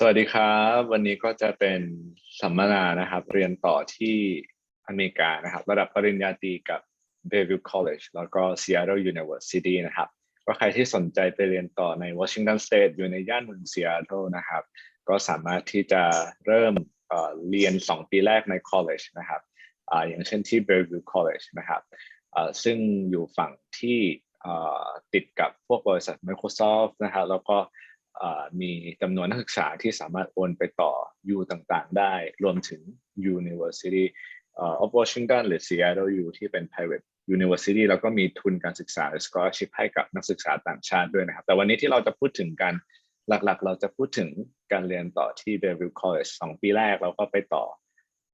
สวัสดีครับวันนี้ก็จะเป็นสัมมนานะครับเรียนต่อที่อเมริกานะครับระดับปริญญาตรีกับ Bellevue College แล้วก็ Seattle University นะครับก็ใครที่สนใจไปเรียนต่อใน Washington State อยู่ในย่านเมือง Seattle นะครับก็สามารถที่จะเริ่มเรียน2 ปีแรกใน college นะครับอย่างเช่นที่ Bellevue College นะครับซึ่งอยู่ฝั่งที่ติดกับพวกบริษัท Microsoft นะครับแล้วก็มีจำนวนนักศึกษาที่สามารถโอนไปต่อ U ต่างๆได้รวมถึง University of Washington หรือ Seattle U ที่เป็น private University แล้วก็มีทุนการศึกษา Scholarship ให้กับนักศึกษาต่างชาติด้วยนะครับแต่วันนี้ที่เราจะพูดถึงกันหลักๆเราจะพูดถึงการเรียนต่อที่ Bellevue College 2 ปีแรกแล้วก็ไปต่อ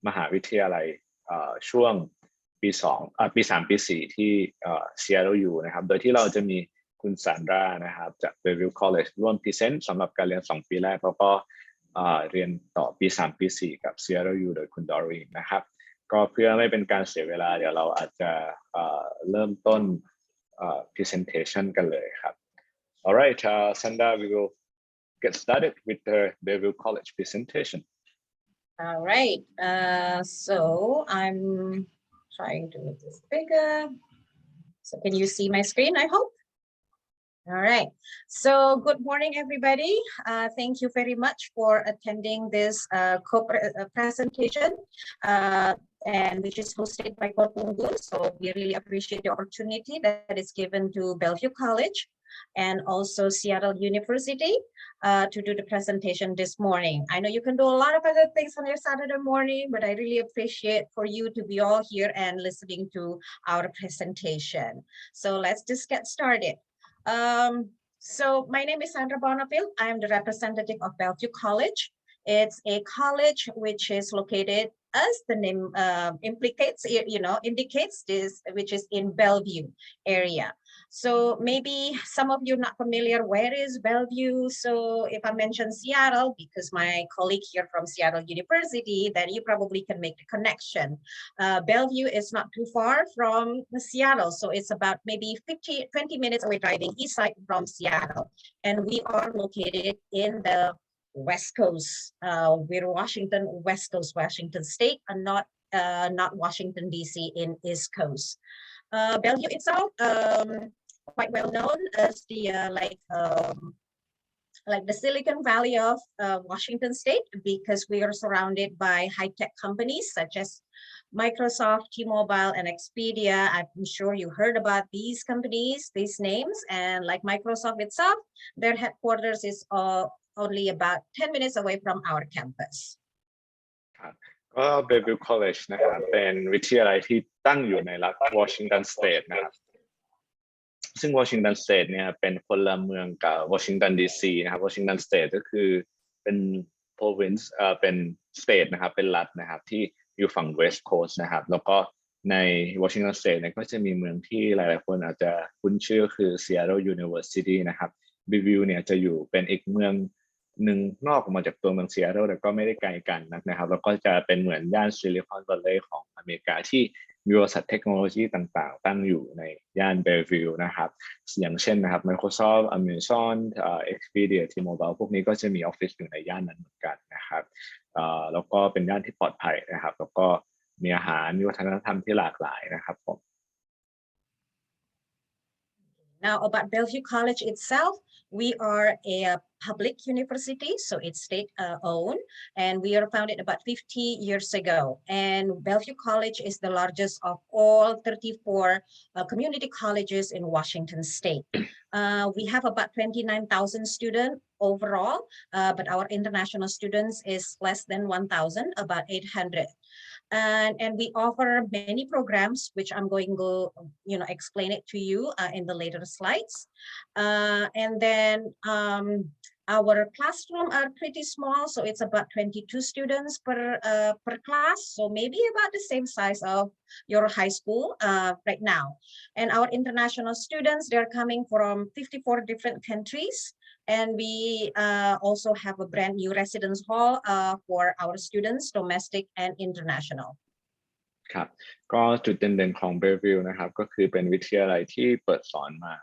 มหาวิทยาลัยช่วงปี3 ปี 4ที่Seattle U นะครับโดยที่เราจะมีคุณซานดรานะครับจาก Bellevue College ร่วมพรีเซนต์สำหรับการเรียน2 ปีแรกแล้วก็เรียนต่อปี 3 ปี 4กับ Seattle U โดยคุณดอรีนนะครับก็เพื่อไม่เป็นการเสียเวลาเดี๋ยวเราอาจจะเริ่มต้นpresentation กันเลยครับ Alright, Sandra, we will get started with the Bellevue College presentation. All right, so I'm trying to make this bigger. So can you see my screen, I hope? All right, so good morning, everybody. Thank you very much for attending this presentation, and which is hosted by Kotungu. So we really appreciate the opportunity that is given to Bellevue College and also Seattle University to do the presentation this morning. I know you can do a lot of other things on your Saturday morning, but I really appreciate for you to be all here and listening to our presentation. So let's just get started. So my name is Sandra Bonneville. I am the representative of Bellevue College. It's a college which is located, as the name indicates this, which is in Bellevue area. So maybe some of you are not familiar, where is Bellevue? So if I mention Seattle, because my colleague here from Seattle University, then you probably can make the connection. Bellevue is not too far from Seattle. So it's about maybe 20 minutes away driving east side from Seattle. And we are located in the West Coast. We're West Coast, Washington State, and not Washington, D.C. in East Coast. Bellevue itself, quite well known as the like the Silicon Valley of Washington State, because we are surrounded by high-tech companies such as Microsoft, T-Mobile, and Expedia. I'm sure you heard about these companies, these names, and like Microsoft itself, their headquarters is only about 10 minutes away from our campus. ก็ Bellevue College นะครับเป็นวิทยาลัยที่ตั้งอยู่ในรัฐ Washington State นะครับซึ่ง Washington State เนี่ยเป็นคนละเมืองกับ Washington DC นะครับ Washington State ก็คือเป็น province เป็น state นะครับเป็นรัฐนะครับที่อยู่ฝั่ง West Coast นะครับแล้วก็ใน Washington State เนี่ยก็จะมีเมืองที่หลายๆคนอาจจะคุ้นชื่อคือ Seattle University นะครับ Bellevue เนี่ยจะอยู่เป็นอีกเมืองหนึ่งนอกออกมาจากตัวเมือง Seattle แต่ก็ไม่ได้ไกลกันนะครับแล้วก็จะเป็นเหมือนย่าน Silicon Valley ของอเมริกาที่มีบริษัทเทคโนโลยีต่างๆตั้งอยู่ในย่าน Bellevue นะครับอย่างเช่นนะครับ Microsoft, Amazon, Expedia, T-Mobile พวกนี้ก็จะมีออฟฟิศอยู่ในย่านนั้นเหมือนกันนะครับแล้วก็เป็นย่านที่ปลอดภัยนะครับแล้วก็มีอาหารมีวัฒนธรรมที่หลากหลายนะครับผม Now about Bellevue College itself, we are a public university, so it's state-owned, and we are founded about 50 years ago. And Bellevue College is the largest of all 34 community colleges in Washington State. We have about 29,000 students overall, but our international students is less than 1,000, about 800. And we offer many programs, which I'm going to explain it to you in the later slides. And then our classroom are pretty small, so it's about 22 students per class, so maybe about the same size of your high school right now. And our international students, they're coming from 54 different countries. And we also have a brand new residence hall for our students, domestic and international. ครับก็จุดเด่นๆของ Bellevue นะครับก็คือเป็นวิทยาลัยที่เปิดสอนมา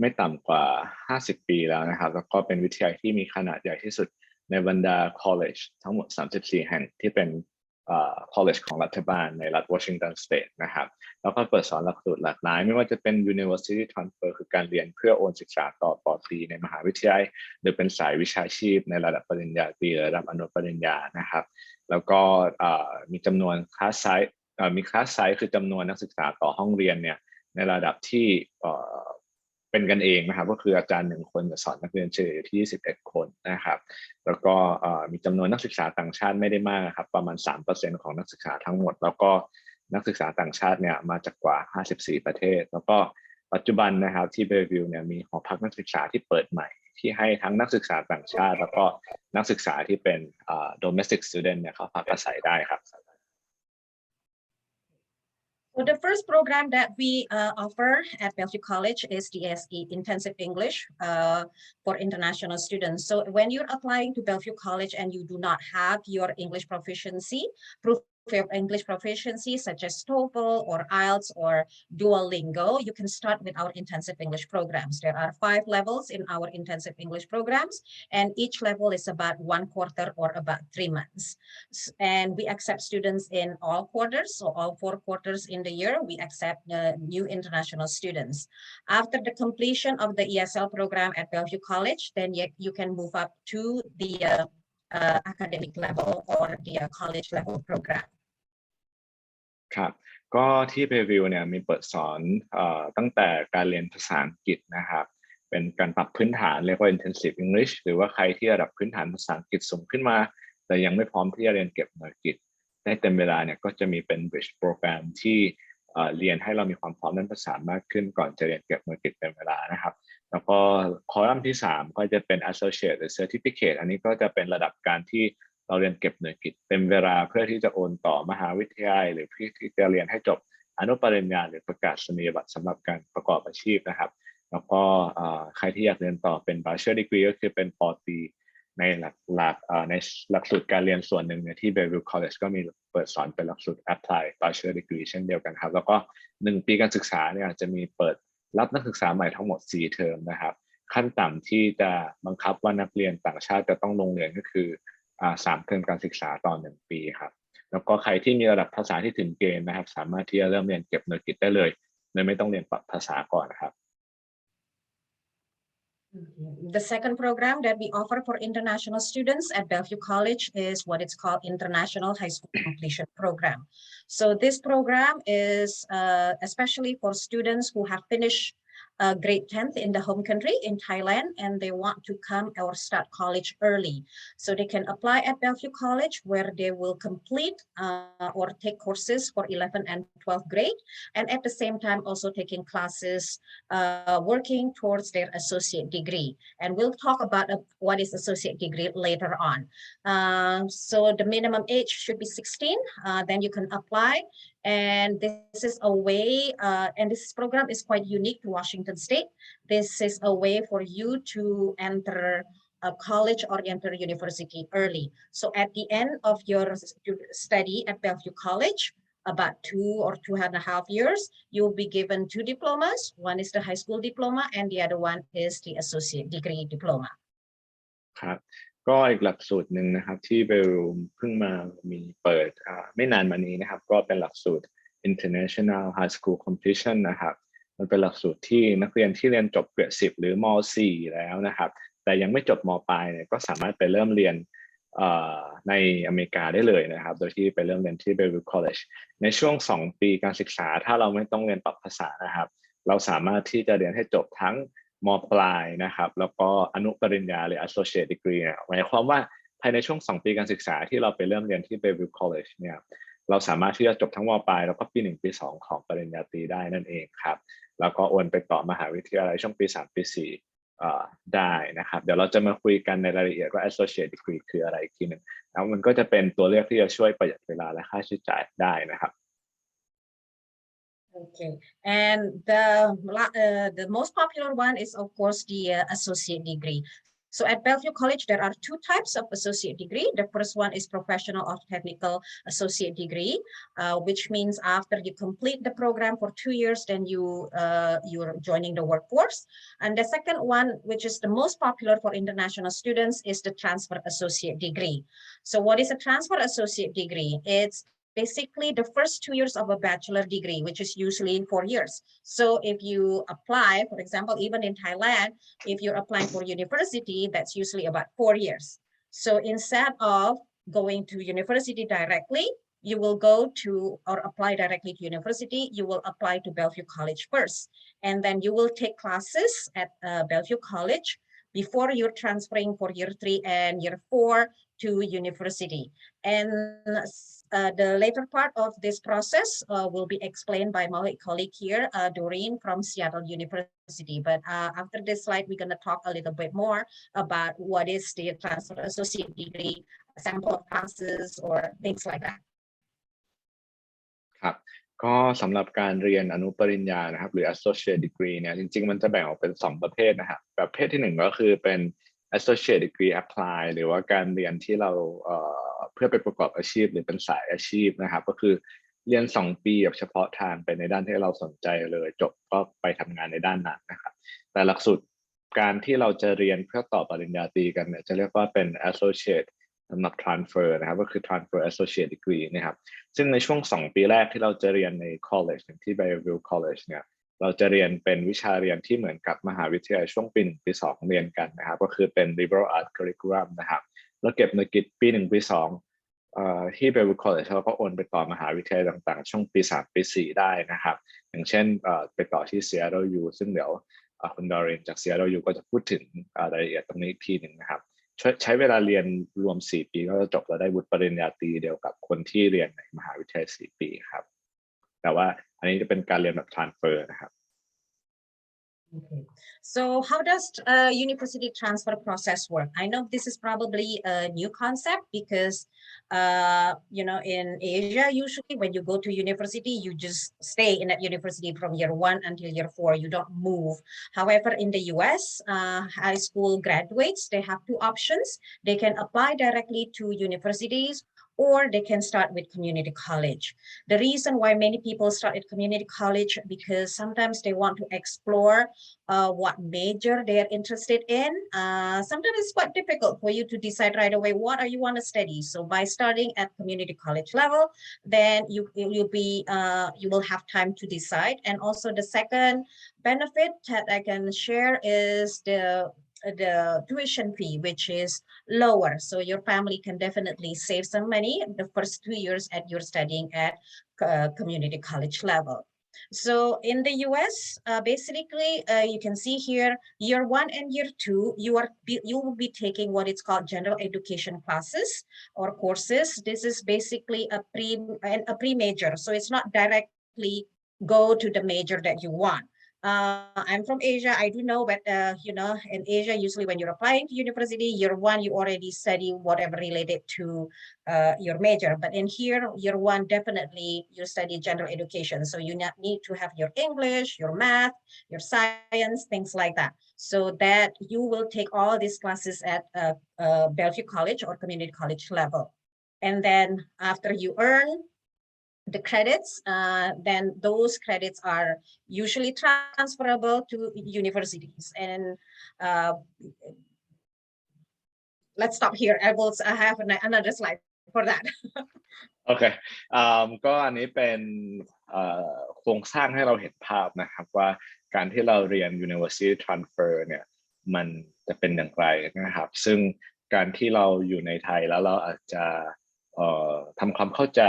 ไม่ต่ำกว่า50 ปีแล้วนะครับแล้วก็เป็นวิทยาลัยที่มีขนาดใหญ่ที่สุด ในบรรดา college ทั้งหมด34แห่งที่เป็นcollege ของรัฐบาลในรัฐวอชิงตันสเตทนะครับแล้วก็เปิดสอนหลักสูตรหลากหลายไม่ว่าจะเป็น University Transfer คือการเรียนเพื่อโอนศึกษาต่อป.ตรีในมหาวิทยาลัยหรือเป็นสายวิชาชีพในระดับปริญญาตรีระดับอนุปริญญานะครับแล้วก็มีจำนวนคลาสไซส์มีคลาสไซส์คือจำนวนนักศึกษาต่อห้องเรียนเนี่ยในระดับที่เป็นกันเองนะครับก็คืออาจารย์1คนจะสอนนักเรียนเฉลี่ยที่21คนนะครับแล้วก็มีจำนวนนักศึกษาต่างชาติไม่ได้มากครับประมาณ 3% ของนักศึกษาทั้งหมดแล้วก็นักศึกษาต่างชาติเนี่ยมาจากกว่า54ประเทศแล้วก็ปัจจุบันนะครับที่เบลวิวเนี่ยมีหอพักนักศึกษาที่เปิดใหม่ที่ให้ทั้งนักศึกษาต่างชาติแล้วก็นักศึกษาที่เป็นdomestic student เนี่ยเขาพักอาศัยได้ครับSo the first program that we offer at Bellevue College is DSE, Intensive English for international students. So when you're applying to Bellevue College and you do not have your English proficiency, proof of English proficiency such as TOEFL or IELTS or Duolingo, you can start with our intensive English programs. There are 5 levels in our intensive English programs, and each level is about 1 quarter or about 3 months. And we accept students in all quarters, so all 4 quarters in the year, we accept new international students. After the completion of the ESL program at Bellevue College, then you can move up to the academic level or the college level program. ครับก็ที่เบวิวเนี่ยมีเปิดสอนตั้งแต่การเรียนภาษาอังกฤษนะครับเป็นการปรับพื้นฐานเรียกว่า intensive English หรือว่าใครที่ระดับพื้นฐานภาษาอังกฤษสูงขึ้นมาแต่ยังไม่พร้อมที่จะเรียนเก็บหน่วยกิตได้เต็มเวลาเนี่ยก็จะมีเป็น bridge program ที่เรียนให้เรามีความพร้อมด้านภาษามากขึ้นก่อนจะเรียนเก็บหน่วยกิตเต็มเวลานะครับแล้วก็คอลัมน์ที่3ก็จะเป็น associate หรือ certificate อันนี้ก็จะเป็นระดับการที่เราเรียนเก็บหน่วยกิตเต็มเวลาเพื่อที่จะโอนต่อมหาวิทยาลัยหรือเพื่อที่จะเรียนให้จบอนุปริญญาหรือประกาศนียบัตรสำหรับการประกอบอาชีพนะครับแล้วก็ใครที่อยากเรียนต่อเป็น bachelor degree ก็คือเป็นป.ตรีในหลักสูตรการเรียนส่วนหนึ่งเนี่ยที่ Bellevue College ก็มีเปิดสอนเป็นหลักสูตร apply bachelor degree เช่นเดียวกันครับแล้วก็1ปีการศึกษาเนี่ยจะมีเปิดรับนักศึกษาใหม่ทั้งหมด4เทอมนะครับขั้นต่ำที่จะบังคับว่านักเรียนต่างชาติจะต้องลงเรียนก็คือ3เทอมการศึกษาต่อ1ปีครับแล้วก็ใครที่มีระดับภาษาที่ถึงเกณฑ์นะครับสามารถที่จะเริ่มเรียนเก็บหน่วยกิตได้เลยโดยไม่ต้องเรียนปรับภาษาก่อนนะครับ The second program that we offer for international students at Bellevue College is what it's called International High School Completion Program. So this program is especially for students who have finished grade 10th in the home country in Thailand and they want to come or start college early. So they can apply at Bellevue College where they will complete or take courses for 11th and 12th grade and at the same time also taking classes working towards their associate degree. And we'll talk about what is associate degree later on. So the minimum age should be 16, then you can apply. And this is a way, and this program is quite unique to Washington State. This is a way for you to enter a college or enter university early. So at the end of your study at Bellevue College, about 2 or 2.5 years, you'll be given 2 diplomas. One is the high school diploma and the other one is the associate degree diploma. ครับก็อีกหลักสูตรหนึ่งนะครับที่เบลเพิ่งมามีเปิดไม่นานมานี้นะครับก็เป็นหลักสูตร International High School Completion นะครับมันเป็นหลักสูตรที่นักเรียนที่เรียนจบเกรด 10 หรือม.4 แล้วนะครับแต่ยังไม่จบม.ปลายเนี่ยก็สามารถไปเริ่มเรียนในอเมริกาได้เลยนะครับโดยที่ไปเริ่มเรียนที่ Bellevue College ในช่วง2 ปีการศึกษาถ้าเราไม่ต้องเรียนปรับภาษานะครับเราสามารถที่จะเรียนให้จบทั้งม.ปลายนะครับแล้วก็อนุปริญญาหรือ associate degree เนี่ยหมายความว่าภายในช่วง2 ปีการศึกษาที่เราไปเริ่มเรียนที่ Bellevue College เนี่ยเราสามารถที่จะจบทั้งม.ปลายแล้วก็ปี 1 ปี 2 ของปริญญาตรีได้นั่นเองครับแล้วก็โอนไปต่อมหาวิทยาลัยช่วงปี 3 ปี 4ได้นะครับเดี๋ยวเราจะมาคุยกันในรายละเอียดว่า associate degree คืออะไรอีกทีนึงแล้วมันก็จะเป็นตัวเลือกที่จะช่วยประหยัดเวลาและค่าใช้จ่ายได้นะครับOkay, and the most popular one is of course the associate degree. So at Bellevue College, there are two types of associate degree. The first one is professional or technical associate degree, which means after you complete the program for 2 years, then you're joining the workforce. And the second one, which is the most popular for international students, is the transfer associate degree. So what is a transfer associate degree? It's basically the first 2 years of a bachelor degree, which is usually 4 years. So if you apply, for example, even in Thailand, if you're applying for university, that's usually about 4 years. So instead of going to university directly, you will go to or apply directly to university, you will apply to Bellevue College first. And then you will take classes at Bellevue College before you're transferring for year 3 and year 4 to university. And the later part of this process will be explained by my colleague here, Doreen from Seattle University. But after this slide, we're going to talk a little bit more about what is the transfer associate degree, sample of classes, or things like that. ครับก็สำหรับการเรียนอนุปริญญานะครับหรือ associate degree เนี่ยจริงๆมันจะแบ่งออกเป็น2ประเภทนะครับประเภทที่1ก็คือเป็น associate degree apply หรือว่าการเรียนที่เราเพื่อไปประกอบอาชีพหรือเป็นสายอาชีพนะครับก็คือเรียน2ปีแบบเฉพาะทางไปในด้านที่เราสนใจเลยจบก็ไปทำงานในด้านนั้นนะครับแต่หลักสูตรการที่เราจะเรียนเพื่อต่อปริญญาตรีกันเนี่ยจะเรียกว่าเป็น associate สำหรับ transfer นะครับก็คือ transfer associate degree นะครับซึ่งในช่วง2ปีแรกที่เราจะเรียนใน college ที่ Bellevue College เนี่ยเราจะเรียนเป็นวิชาเรียนที่เหมือนกับมหาวิทยาลัยช่วงปี1ปี2เรียนกันนะครับก็คือเป็น liberal arts curriculum นะครับแล้วเก็บหน่วยกิตปี1ปี2ที่ Bellevue College เราก็โอนไปต่อมหาวิทยาลัยต่างๆช่วงปี3ปี4ได้นะครับอย่างเช่นไปต่อที่ Seattle U ซึ่งเดี๋ยวคุณดอรินจาก Seattle U ก็จะพูดถึงรายละเอียดตรงนี้อีกทีหนึ่งนะครับใช้เวลาเรียนรวม4ปีก็จะจบแล้วได้วุฒิปริญญาตรีเดียวกับคนที่เรียนในมหาวิทยาลัย4ปีครับแต่ว่าอันนี้จะเป็นการเรียนแบบ transfer นะครับ Okay. So how does university transfer process work? I know this is probably a new concept because, in Asia, usually when you go to university, you just stay in that university from year 1 until year 4. You don't move. However, in the US, high school graduates, they have 2 options. They can apply directly to universities, or they can start with community college. The reason why many people start at community college because sometimes they want to explore what major they're interested in. Sometimes it's quite difficult for you to decide right away what you want to study. So by starting at community college level, then you will have time to decide. And also the second benefit that I can share is the tuition fee, which is lower. So your family can definitely save some money the first 2 years at you're studying at community college level. So in the US, basically, you can see here, year 1 and year 2, you will be taking what is called general education classes or courses. This is basically a pre-major. So it's not directly go to the major that you want. I'm from Asia. I do know, but in Asia, usually when you're applying to university, year 1, you already study whatever related to your major. But in here, year 1, definitely you study general education. So you need to have your English, your math, your science, things like that. So that you will take all these classes at Bellevue College or community college level. And then after you earn the credits, then those credits are usually transferable to universities. And let's stop here. I have another slide for that. โอเคก็อันนี้เป็นโครงสร้างให้เราเห็นภาพนะครับว่าการที่เราเรียน University Transfer เนี่ยมันจะเป็นอย่างไรนะครับซึ่งการที่เราอยู่ในไทยแล้วเราอาจจะทำความเข้าใจ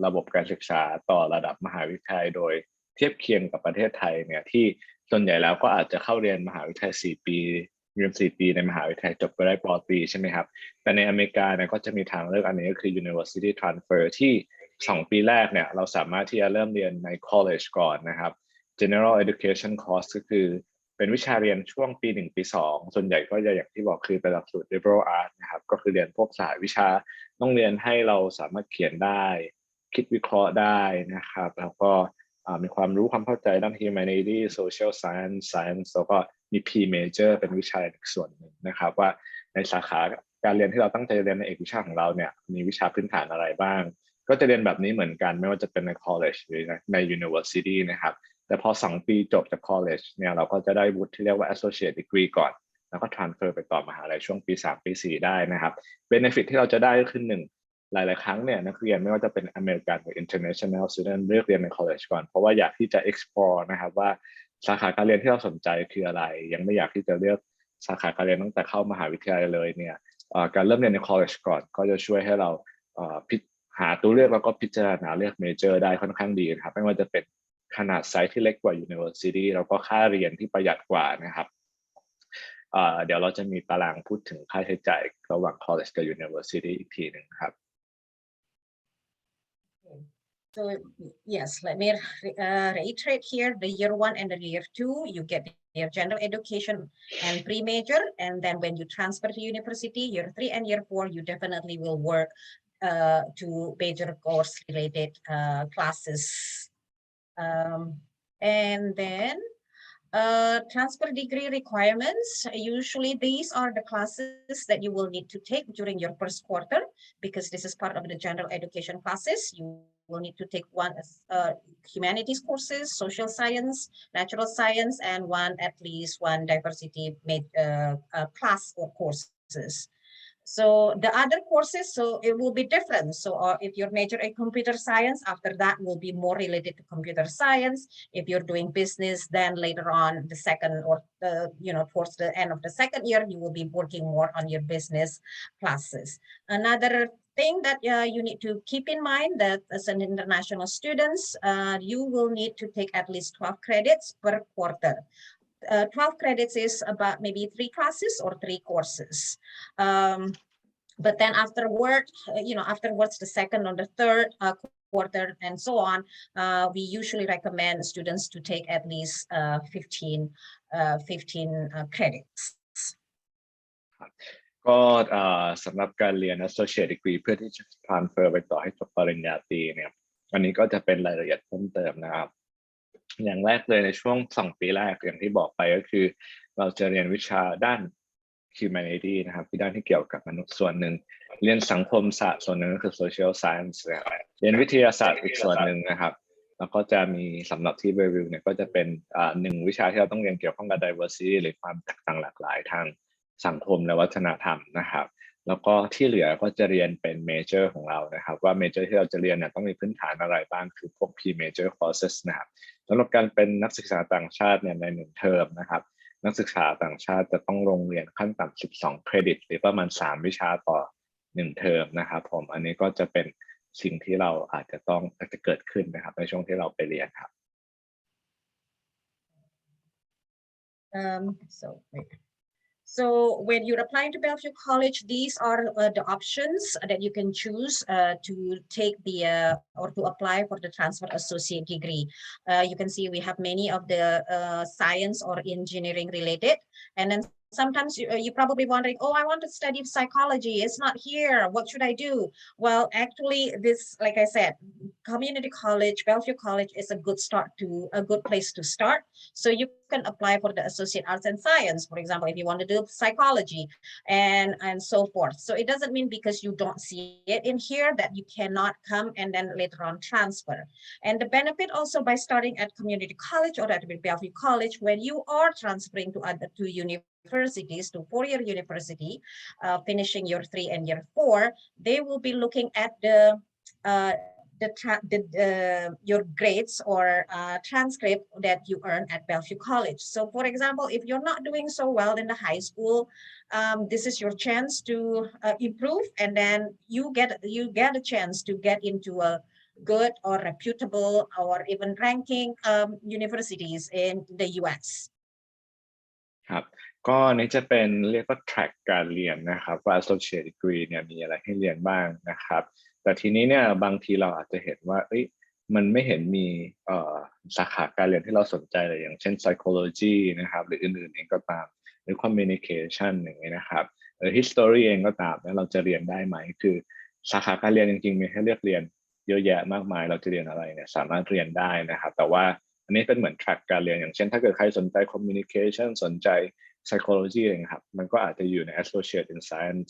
ระบบการศึกษาต่อระดับมหาวิทยาลัยโดยเทียบเคียงกับประเทศไทยเนี่ยที่ส่วนใหญ่แล้วก็อาจจะเข้าเรียนมหาวิทยาลัย4 ปีเรียน4 ปีในมหาวิทยาลัยจบก็ได้ป.ตรีใช่ไหมครับแต่ในอเมริกาเนี่ยก็จะมีทางเลือกอันนี้ก็คือ University Transfer ที่2 ปีแรกเนี่ยเราสามารถที่จะเริ่มเรียนใน college ก่อนนะครับ General Education Course ก็คือเป็นวิชาเรียนช่วงปี1ปี2ส่วนใหญ่ก็จะอย่างที่บอกคือเป็นหลักสูตร liberal arts นะครับก็คือเรียนพวกสายวิชาต้องเรียนให้เราสามารถเขียนได้คิดวิเคราะห์ได้นะครับแล้วก็ มีความรู้ความเข้าใจด้าน humanities social science แล้วก็มี P major เป็นวิชาอีกส่วนหนึ่งนะครับว่าในสาขาการเรียนที่เราตั้งใจเรียนในเอกวิชาของเราเนี่ยมีวิชาพื้นฐานอะไรบ้างก็จะเรียนแบบนี้เหมือนกันไม่ว่าจะเป็นใน college หรือใน university นะครับแต่พอ2 ปีจบจาก college เนี่ยเราก็จะได้วุฒิที่เรียกว่า associate degree ก่อนแล้วก็ transfer ไปต่อมหาลัยช่วงปี3ปี4ได้นะครับ benefit ที่เราจะได้ก็คือ1หลายๆครั้งเนี่ยนักเรียนไม่ว่าจะเป็นอเมริกันหรือ international student เลือกเรียนใน college ก่อนเพราะว่าอยากที่จะ explore นะครับว่าสาขาการเรียนที่เราสนใจคืออะไรยังไม่อยากที่จะเลือกสาขาการเรียนตั้งแต่เข้ามหาวิทยาลัยเลยเนี่ยการเริ่มเรียนใน college ก่อนก็จะช่วยให้เราหาตัวเลือกแล้วก็พิจารณาเลือก major ได้ค่อนข้างดีนะครับไม่ว่าจะเป็นขนาดไซส์ที่เล็กกว่า university แล้วก็ค่าเรียนที่ประหยัดกว่านะครับเดี๋ยวเราจะมีตารางพูดถึงค่าใช้จ่ายระหว่าง college กับ university อีกทีหนึ่งครับ So yes, let me reiterate here, the year 1 and the year 2, you get your general education and pre-major, and then when you transfer to university, year 3 and year 4, you definitely will work to major course related classes. And then transfer degree requirements, usually these are the classes that you will need to take during your first quarter, because this is part of the general education classes. You will need to take one humanities courses, social science, natural science, and at least one diversity class or courses. So the other courses, so it will be different. So if you're major in computer science, after that will be more related to computer science. If you're doing business, then later on the second or towards the end of the second year, you will be working more on your business classes. Another thing that you need to keep in mind that as an international students, you will need to take at least 12 credits per quarter. 12 credits is about maybe 3 classes or 3 courses. But then afterwards, the second or the third quarter and so on, we usually recommend students to take at least 15 credits. ก็สำหรับการเรียน associate degree เพื่อที่จะ transfer ไปต่อให้จบปริญญาตรีเนี่ยอันนี้ก็จะเป็นรายละเอียดเพิ่มเติมนะครับอย่างแรกเลยในช่วง2 ปีแรกอย่างที่บอกไปก็คือเราจะเรียนวิชาด้าน humanity นะครับที่ด้านที่เกี่ยวกับมนุษย์ส่วนหนึ่งเรียนสังคมศาสตร์ส่วนหนึ่งก็คือ social science เรียนวิทยาศาสตร์อีกส่วนหนึ่งนะครับแล้วก็จะมีสำหรับที่ Bellevue เนี่ยก็จะเป็น1 วิชาที่เราต้องเรียนเกี่ยวข้องกับ diversity หรือความแตกต่างหลากหลายทางสังคมและวัฒนธรรมนะครับแล้วก็ที่เหลือก็จะเรียนเป็นเมเจอร์ของเรานะครับว่าเมเจอร์ที่เราจะเรียนเนี่ยต้องมีพื้นฐานอะไรบ้างคือพวก P major courses นะครับสำหรับการเป็นนักศึกษาต่างชาติเนี่ยใน1 เทอมนะครับนักศึกษาต่างชาติจะต้องลงเรียนขั้นต่ำ12 เครดิตหรือประมาณ3 วิชาต่อ1 เทอมนะครับผมอันนี้ก็จะเป็นสิ่งที่เราอาจจะเกิดขึ้นนะครับในช่วงที่เราไปเรียนครับSo when you're applying to Bellevue College, these are the options that you can choose to take or to apply for the transfer associate degree. You can see we have many of the science or engineering related, and then sometimes you're probably wondering, oh, I want to study psychology. It's not here. What should I do? Well, actually, this, like I said, community college, Bellevue College is a good place to start. So you can apply for the associate arts and science, for example, if you want to do psychology and so forth. So it doesn't mean because you don't see it in here that you cannot come and then later on transfer. And the benefit also by starting at community college or at Bellevue College, when you are transferring to universities, to 4-year university, finishing year 3 and year 4, they will be looking at your grades or transcript that you earn at Bellevue College. So for example, if you're not doing so well in the high school, this is your chance to improve, and then you get a chance to get into a good or reputable or even ranking universities in the US. ครับก็นี่จะเป็นเรียกว่า track การเรียนนะครับว่า associate degree เนี่ยมีอะไรให้เรียนบ้างนะครับแต่ทีนี้เนี่ยบางทีเราอาจจะเห็นว่ามันไม่เห็นมีสาขาการเรียนที่เราสนใจเลยอย่างเช่น psychology นะครับหรืออื่นๆเองก็ตามหรือ communication อย่างเงี้ยนะครับhistory เองก็ตามแล้วเราจะเรียนได้ไหมคือสาขาการเรียนจริงๆมีให้เลือกเรียน เยอะแยะมากมายเราจะเรียนอะไรเนี่ยสามารถเรียนได้นะครับแต่ว่าอันนี้เป็นเหมือน track การเรียนอย่างเช่นถ้าเกิดใครสนใจ communication สนใจ psychology อะไรครับมันก็อาจจะอยู่ใน associate in science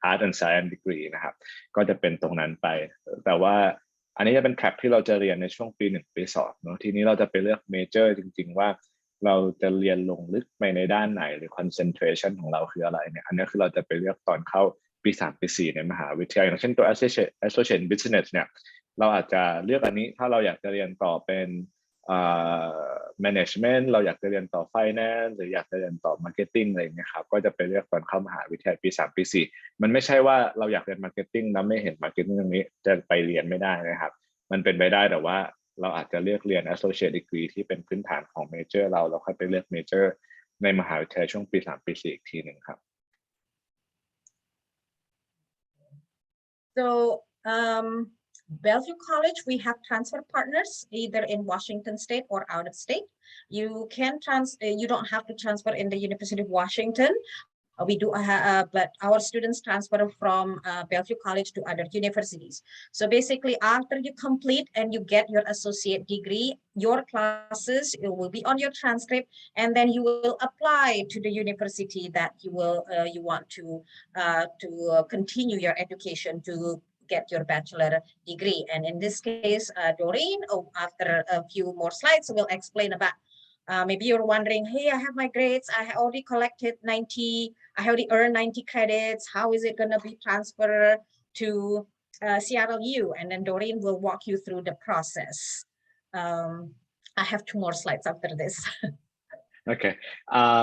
art and science degree นะครับก็จะเป็นตรงนั้นไปแต่ว่าอันนี้จะเป็น track ที่เราจะเรียนในช่วงปี1ปี2เนาะทีนี้เราจะไปเลือก major จริงๆว่าเราจะเรียนลงลึกไปในด้านไหนหรือ concentration ของเราคืออะไรเนี่ยอันนี้คือเราจะไปเลือกตอนเข้าปี3ปี4ในมหาวิทยาลัยอย่างเช่นตัว associate business เนี่ยเราอาจจะเลือกอันนี้ถ้าเราอยากจะเรียนต่อเป็นmanagement เราอยากจะเรียนต่อ finance หรืออยากจะเรียนต่อ marketing อะไรอย่างเงี้ยครับก็จะไปเลือกตอนเข้ามหาวิทยาลัยปี3ปี4มันไม่ใช่ว่าเราอยากเรียน marketing แล้วไม่เห็น marketing ตรงนี้จะไปเรียนไม่ได้นะครับมันเป็นไปได้แต่ว่าเราอาจจะเลือกเรียน associate degree ที่เป็นพื้นฐานของ major เราค่อยไปเลือก major ในมหาวิทยาลัยช่วงปี3ปี4อีกทีหนึ่งครับ So Bellevue College, we have transfer partners either in Washington State or out of state. You don't have to transfer in the University of Washington. We do, but our students transfer from Bellevue College to other universities. So basically, after you complete and you get your associate degree, your classes it will be on your transcript, and then you will apply to the university that you want to continue your education to get your bachelor degree. And in this case, Doreen, after a few more slides, will explain about. Maybe you're wondering, hey, I have my grades. I already collected 90. I already earned 90 credits. How is it going to be transferred to CRLU? And then Doreen will walk you through the process. I have 2 more slides after this. โอเค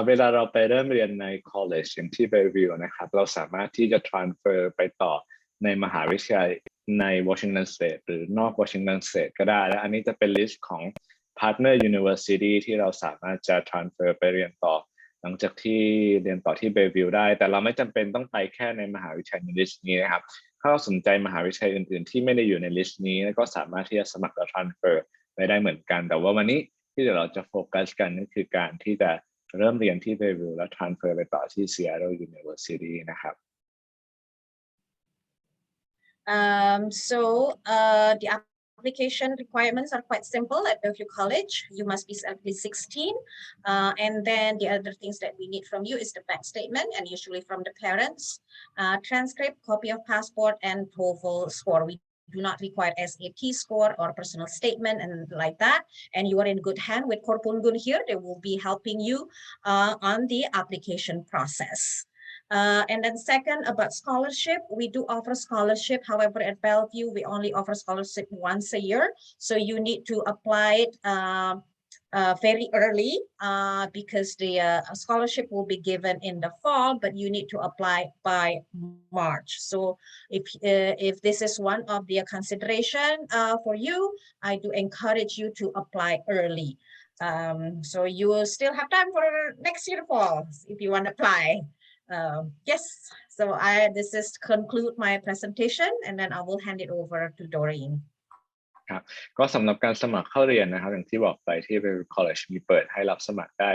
เวลาเราไปเริ่มเรียนใน college อย่างที่ Bellevue นะครับเราสามารถที่จะ transfer ไปต่อในมหาวิทยาลัยใน Washington State หรือนอก Washington State ก็ได้และอันนี้จะเป็น list ของ partner university ที่เราสามารถจะ transfer ไปเรียนต่อหลังจากที่เรียนต่อที่ Bellevue ได้แต่เราไม่จำเป็นต้องไปแค่ในมหาวิทยาลัยใน list นี้นะครับถ้าเราสนใจมหาวิทยาลัยอื่นๆที่ไม่ได้อยู่ใน list นี้ก็สามารถที่จะสมัครและ transfer ไปได้เหมือนกันแต่ว่าวันนี้ที่เดี๋ยวเราจะโฟกัสกันนั่นคือการที่จะเริ่มเรียนที่ Bellevue แล้ว transfer ไปต่อที่ Seattle University นะครับ The application requirements are quite simple at Bellevue College. You must be at least 16. And then the other things that we need from you is the bank statement and usually from the parents, transcript, copy of passport, and TOEFL score. We do not require SAT score or personal statement and like that. And you are in good hand with Korpungun here. They will be helping you on the application process. And then second, about scholarship, we do offer scholarship. However, at Bellevue, we only offer scholarship once a year. So you need to apply it very early because the scholarship will be given in the fall, but you need to apply by March. So if this is one of the consideration for you, I do encourage you to apply early. So you will still have time for next year fall if you want to apply. Yes, so this is conclude my presentation and then I will hand it over to Doreen. ครับก็สำหรับการสมัครเข้าเรียนนะครับอย่างที่บอกไปที่ Bellevue College มีเปิดให้รับสมัครได้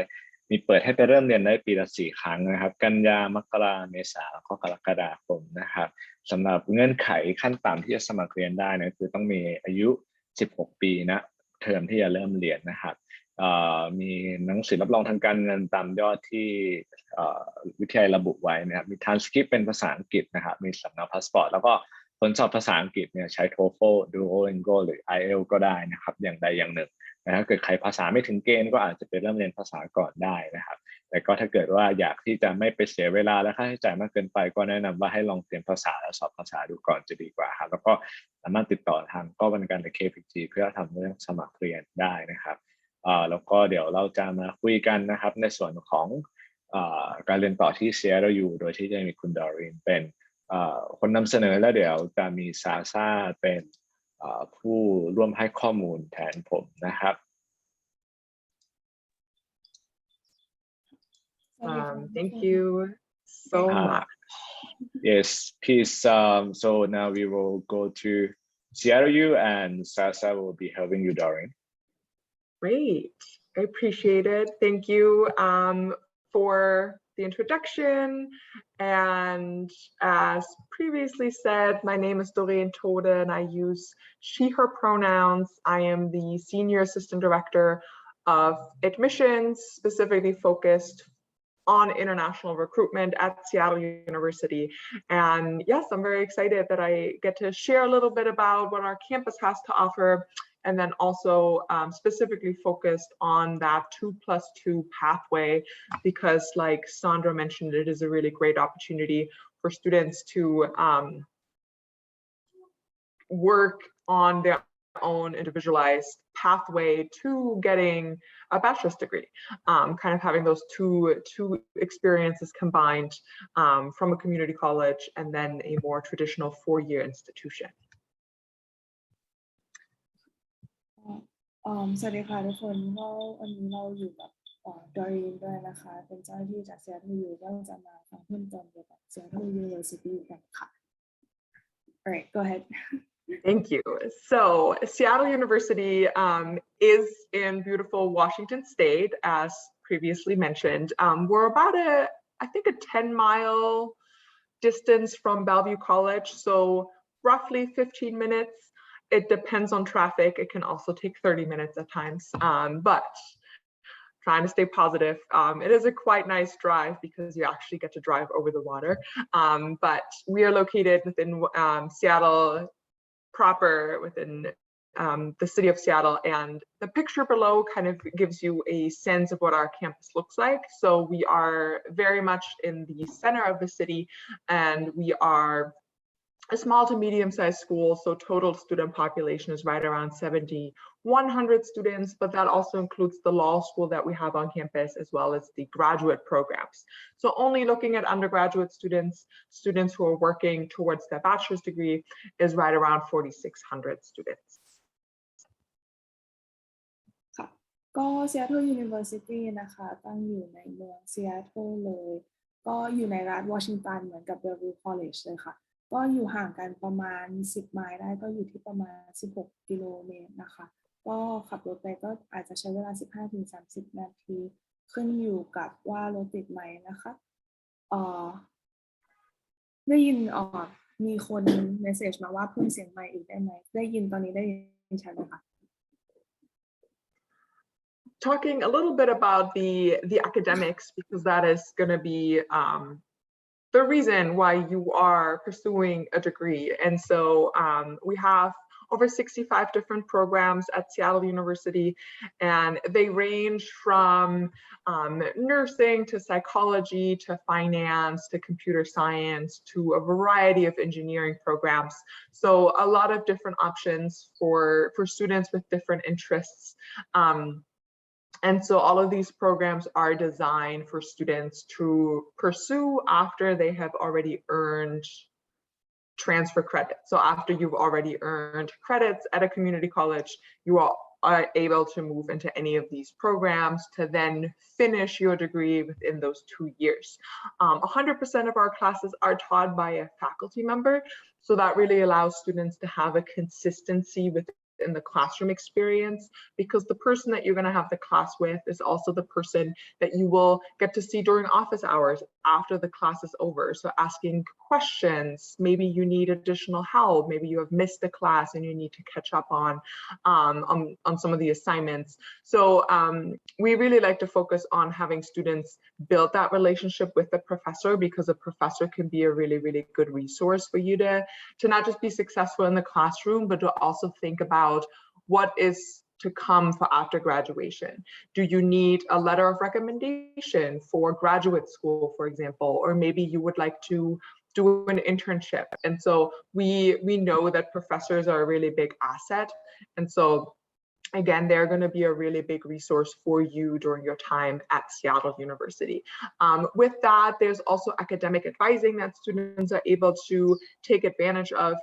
มีเปิดให้ไปเริ่มเรียนได้ปีละ4ครั้งนะครับกันยามกราเมษาแล้วก็กรกฎาคมนะครับสำหรับเงื่อนไขขั้นต่ำที่จะสมัครเรียนได้นะคือต้องมีอายุ16ปีนะเทอมที่จะเริ่มเรียนนะครับมีหนังสือรับรองทางการเงินตามยอดที่วิทยาลัยระบุไว้นะครับมี transcript เป็นภาษาอังกฤษนะครับมีสำเนาพาสปอร์ตแล้วก็ผลสอบภาษาอังกฤษเนี่ยใช้ TOEFL Duolingo หรือ IELTS ก็ได้นะครับอย่างใดอย่างหนึ่งนะถ้าเกิดใครภาษาไม่ถึงเกณฑ์ก็อาจจะไปเริ่มเรียนภาษาก่อนได้นะครับแต่ก็ถ้าเกิดว่าอยากที่จะไม่ไปเสียเวลาและค่าใช้จ่ายมากเกินไปก็แนะนำว่าให้ลองเตรียมภาษาและสอบภาษาดูก่อนจะดีกว่าครับแล้วก็สามารถติดต่อทางกองการใน KPG เพื่อทำเรื่องสมัครเรียนได้นะครับแล้วก็เดี๋ยวเราจะมาคุยกันนะครับในส่วนของการเรียนต่อที่ CRLU โดยที่จะมีคุณดอรินเป็นคนนำเสนอแล้วเดี๋ยวจะมีซาซ่าเป็นผู้ร่วมให้ข้อมูลแทนผมนะครับ Thank you so much. Yes, please. So now we will go to CRLU and Sasa will be helping you, Doreen. Great. I appreciate it. Thank you for the introduction. And as previously said, my name is Doreen Tode and I use she, her pronouns. I am the Senior Assistant Director of Admissions, specifically focused on international recruitment at Seattle University. And yes, I'm very excited that I get to share a little bit about what our campus has to offer, and then also specifically focused on that 2+2 pathway, because like Sandra mentioned, it is a really great opportunity for students to work on their own individualized pathway to getting a bachelor's degree, kind of having those two experiences combined from a community college and then a more traditional 4-year institution. สวัสดีค่ะทุกคนก็วันนี้เราอยู่กับดอรีนด้วยนะคะเป็นเจ้าหน้าที่จาก Seattle U ก็จะมาฟังเพิ่มเติมเกี่ยวกับ Seattle University กันค่ะ Alright, go ahead. Thank you. So Seattle University is in beautiful Washington State, as previously mentioned. We're about I think a 10-mile distance from Bellevue College, so roughly 15 minutes. It depends on traffic. It can also take 30 minutes at times, but trying to stay positive. It is a quite nice drive because you actually get to drive over the water. But we are located within Seattle proper, within the city of Seattle, and the picture below kind of gives you a sense of what our campus looks like. So we are very much in the center of the city, and we are a small to medium-sized school, so total student population is right around 7,100 students, but that also includes the law school that we have on campus, as well as the graduate programs. So only looking at undergraduate students who are working towards their bachelor's degree, is right around 4,600 students. ค่ะก็ Seattle University นะคะตั้งอยู่ในเมือง Seattle เลยก็อยู่ในรัฐวอชิงตันเหมือนกับ Bellevue College เลยค่ะก็อยู่ห่างกันประมาณ10 ไมล์ได้ก็อยู่ที่ประมาณ16 กิโลเมตรนะคะก็ขับรถไปก็อาจจะใช้เวลา 15-30 นาทีขึ้นอยู่กับว่ารถติดไหมนะคะได้ยินมีคนเมสเสจมาว่าเพิ่มเสียงไมค์อีกได้ไหมได้ยินตอนนี้ได้ยินชัดไหมคะ Talking a little bit about the academics, because that is going to be the reason why you are pursuing a degree. And so we have over 65 different programs at Seattle University, and they range from nursing to psychology to finance to computer science to a variety of engineering programs. So a lot of different options for students with different interests. And so all of these programs are designed for students to pursue after they have already earned transfer credit. So after you've already earned credits at a community college, you are able to move into any of these programs to then finish your degree within those 2 years. 100% of our classes are taught by a faculty member. So that really allows students to have a consistency within the classroom experience, because the person that you're going to have the class with is also the person that you will get to see during office hours after the class is over. So asking questions, maybe you need additional help, maybe you have missed a class and you need to catch up on some of the assignments. So we really like to focus on having students build that relationship with the professor, because a professor can be a really, really good resource for you to not just be successful in the classroom, but to also think about what is to come for after graduation. Do you need a letter of recommendation for graduate school, for example, or maybe you would like to do an internship? And so we know that professors are a really big asset. And so again, they're going to be a really big resource for you during your time at Seattle University. With that, there's also academic advising that students are able to take advantage of.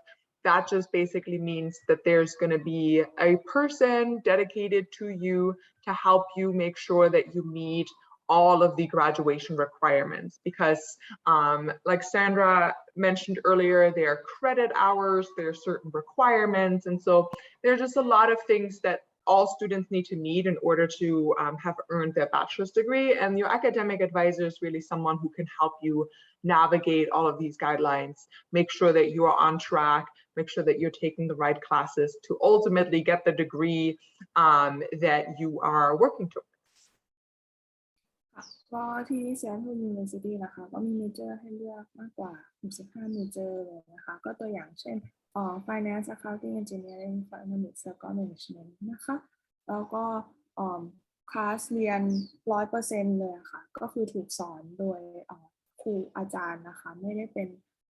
That just basically means that there's going to be a person dedicated to you to help you make sure that you meet all of the graduation requirements, because like Sandra mentioned earlier, there are credit hours, there are certain requirements, and so there's just a lot of things that all students need to meet in order to have earned their bachelor's degree. And your academic advisor is really someone who can help you navigate all of these guidelines, make sure that you are on track, make sure that you're taking the right classes to ultimately get the degree that you are working towards. ก็ที่ Seattle University นะคะก็มีเมเจอร์ให้เลือกมากกว่า65เมเจอร์เลยนะคะก็ตัวอย่างเช่นFinance Accounting Engineering Economics แล้วก็ Management นะคะแล้วก็คลาสเรียน 100% เลยค่ะก็คือถูกสอนโดยครูอาจารย์นะคะไ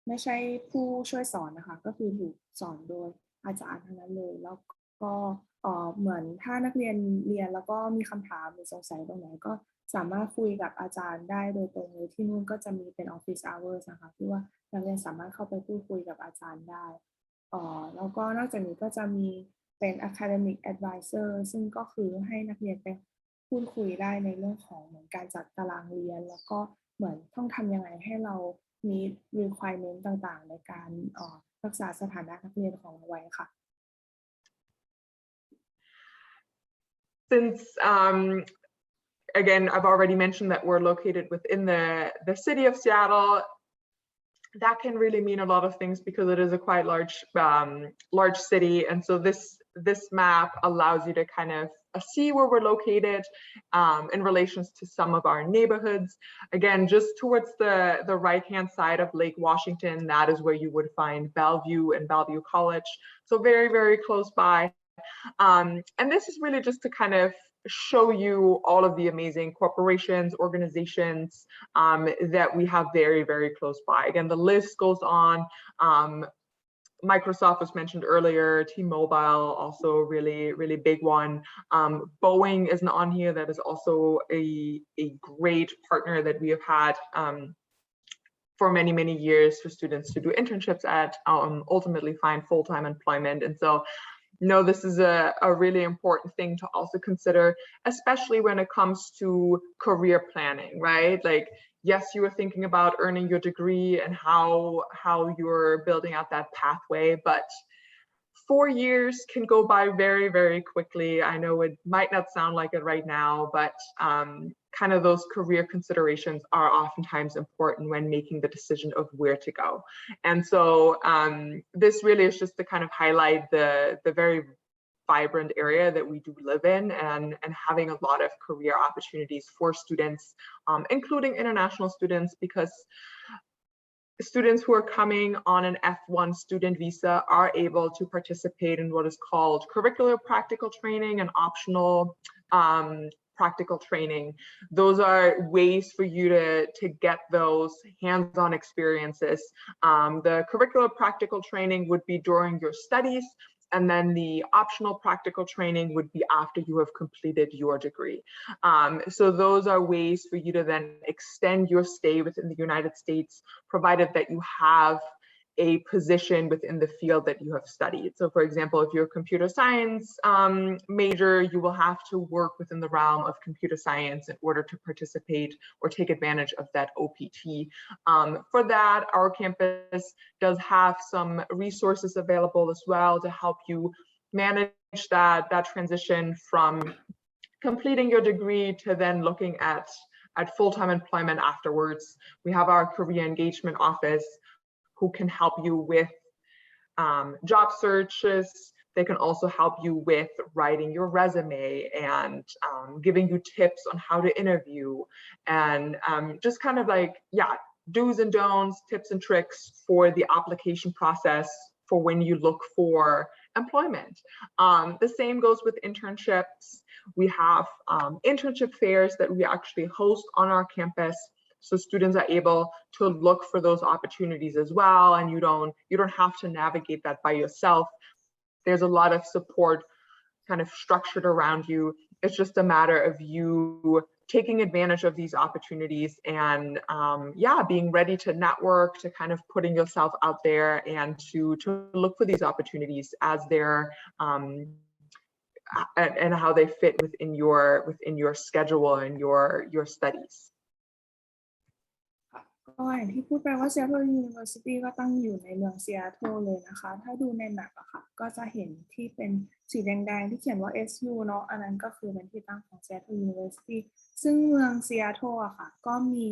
ม่ใช่ผู้ช่วยสอนนะคะก็คือถูกสอนโดยอาจารย์ทั้งนั้นเลยแล้วก็เหมือนถ้านักเรียนเรียนแล้วก็มีคำถามหรือสงสัยตรงไหนก็สามารถคุยกับอาจารย์ได้โดยตรงเลยที่นู่นก็จะมีเป็น Office Hours นะคะที่ว่านักเรียนสามารถเข้าไปพูดคุยกับอาจารย์ได้แล้วก็นอกจากนี้ก็จะมีเป็น Academic Advisor ซึ่งก็คือให้นักเรียนไปพูดคุยได้ในเรื่องของเหมือนการจัดตารางเรียนแล้วก็เหมือนต้องทำยังไงให้เรามี requirement ต่างๆในการรักษาสถานะนักเรียนของเราไว้ค่ะ Since again, I've already mentioned that we're located within the city of Seattle. That can really mean a lot of things because it is a quite large city, and so this map allows you to kind of see where we're located in relations to some of our neighborhoods. Again, just towards the right-hand side of Lake Washington, that is where you would find Bellevue and Bellevue College. So very, very close by. And this is really just to kind of show you all of the amazing corporations, organizations that we have very, very close by. Again, the list goes on. Microsoft was mentioned earlier, T-Mobile, also really, really big one. Boeing isn't on here. That is also a great partner that we have had for many, many years for students to do internships at, ultimately find full-time employment. And so, no, this is a really important thing to also consider, especially when it comes to career planning, right? Like, yes, you were thinking about earning your degree and how you're building out that pathway, but 4 years can go by very, very quickly. I know it might not sound like it right now, but kind of those career considerations are oftentimes important when making the decision of where to go. And so this really is just to kind of highlight the very vibrant area that we do live in and having a lot of career opportunities for students, including international students, because students who are coming on an F1 student visa are able to participate in what is called curricular practical training and optional practical training. Those are ways for you to get those hands-on experiences. The curricular practical training would be during your studies, and then the optional practical training would be after you have completed your degree. So those are ways for you to then extend your stay within the United States, provided that you have a position within the field that you have studied. So for example, if you're a computer science major, you will have to work within the realm of computer science in order to participate or take advantage of that OPT. For that, our campus does have some resources available as well to help you manage that transition from completing your degree to then looking at full-time employment afterwards. We have our career engagement office who can help you with job searches. They can also help you with writing your resume and giving you tips on how to interview and just kind of like, yeah, do's and don'ts, tips and tricks for the application process for when you look for employment. The same goes with internships. We have internship fairs that we actually host on our campus. So students are able to look for those opportunities as well, and you don't have to navigate that by yourself. There's a lot of support kind of structured around you. It's just a matter of you taking advantage of these opportunities and yeah, being ready to network, to kind of putting yourself out there and to look for these opportunities as they're and how they fit within your schedule and your studies. อย่างที่พูดไปว่า Seattle University ก็ตั้งอยู่ในเมือง Seattle เลยนะคะถ้าดูในแมปอะค่ะก็จะเห็นที่เป็นสีแดงๆที่เขียนว่า SU เนาะอันนั้นก็คือเป็นที่ตั้งของ Seattle University ซึ่งเมือง Seattle อะค่ะก็มี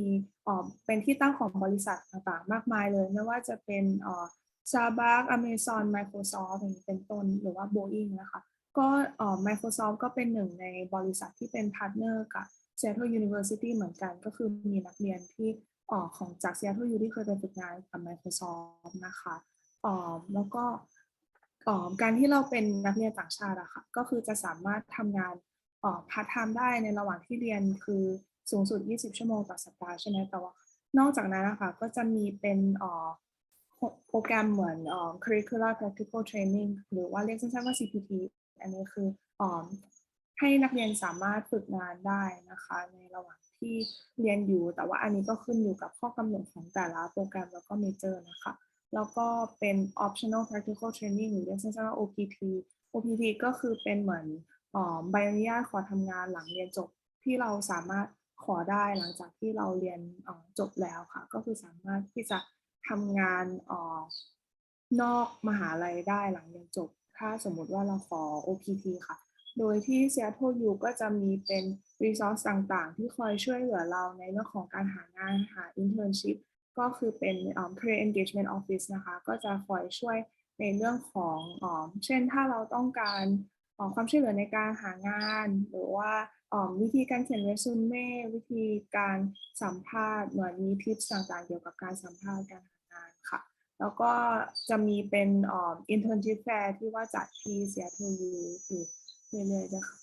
เป็นที่ตั้งของบริษัทต่างๆมากมายเลยไม่ว่าจะเป็นStarbucks Amazon Microsoft อย่างนี้เป็นต้นหรือว่า Boeing นะคะก็Microsoft ก็เป็นหนึ่งในบริษัทที่เป็นพาร์ทเนอร์กับ Seattle University เหมือนกันก็คือมีนักเรียนที่ของจาก Seattle U ที่เคยไปฝึกงานกับ Microsoft นะคะแล้วก็การที่เราเป็นนักเรียนต่างชาติอะค่ะก็คือจะสามารถทำงานพาร์ทไทม์ได้ในระหว่างที่เรียนคือสูงสุด20ชั่วโมงต่อสัปดาห์ใช่ไหมแต่ว่านอกจากนั้นนะคะก็จะมีเป็นโปรแกรมเหมือน curricular practical training หรือว่าเรียกสั้นๆว่า CPT อันนี้คือให้นักเรียนสามารถฝึกงานได้นะคะในระหว่างที่เรียนอยู่แต่ว่าอันนี้ก็ขึ้นอยู่กับข้อกำหนดของแต่ละโปรแกรมแล้วก็เมเจอร์นะคะแล้วก็เป็น optional practical training หรือเรียกสั้นๆว่า OPT ก็คือเป็นเหมือนใบอนุญาตขอทำงานหลังเรียนจบที่เราสามารถขอได้หลังจากที่เราเรียนจบแล้วค่ะก็คือสามารถที่จะทำงานนอกมหาลัยได้หลังเรียนจบถ้าสมมุติว่าเราขอ OPT ค่ะโดยที่ Seattle U ก็จะมีเป็น resource ต่างๆที่คอยช่วยเหลือเราในเรื่องของการหางานหา internship ก็คือเป็น career engagement office นะคะก็จะคอยช่วยในเรื่องของเช่นถ้าเราต้องการความช่วยเหลือในการหางานหรือว่าวิธีการเขียนเรซูเม่วิธีการสัมภาษณ์เหมือนมีทิปต่างๆเกี่ยวกับการสัมภาษณ์การหางานค่ะแล้วก็จะมีเป็น internship fair ที่ว่าจัดที่ Seattle U อยู่เรื่อยๆนะคะ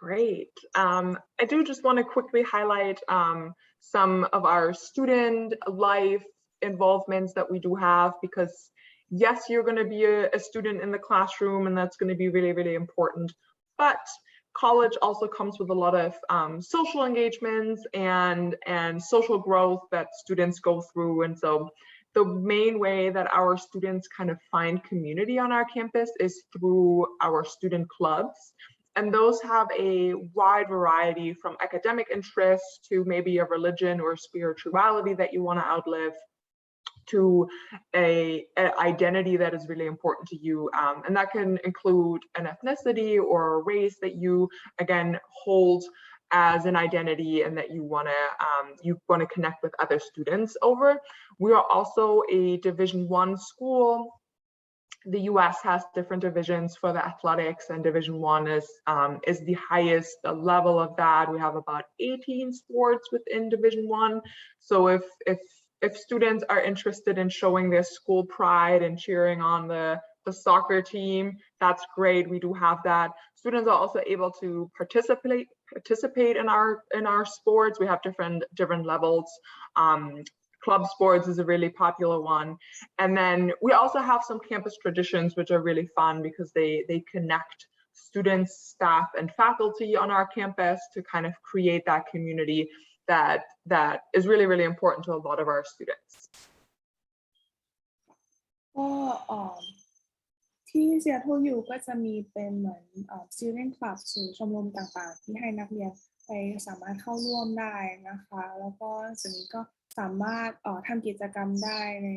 Great. I do just want to quickly highlight some of our student life involvements that we do have because yes, you're going to be a student in the classroom and that's going to be really, really important. But college also comes with a lot of social engagements and social growth that students go through. And so the main way that our students kind of find community on our campus is through our student clubs. And those have a wide variety from academic interests to maybe a religion or spirituality that you want to outlive to an identity that is really important to you. And that can include an ethnicity or a race that you, again, hold as an identity and that you want to connect with other students over. We are also a Division I school. The US has different divisions for the athletics, and Division I is the highest level of that. We have about 18 sports within Division I. So if students are interested in showing their school pride and cheering on the soccer team, that's great. We do have that. Students are also able to participate in our sports. We have different levels. Club sports is a really popular one. And then we also have some campus traditions, which are really fun because they connect students, staff, and faculty on our campus to kind of create that community that is really, really important to a lot of our students. ก็ที่ Seattle U ก็จะมีเป็นเหมือนstudent club หรือชมรมต่างๆที่ให้นักเรียนไปสามารถเข้าร่วมได้นะคะแล้วก็ส่วนนี้ก็สามารถทำกิจกรรมได้ใน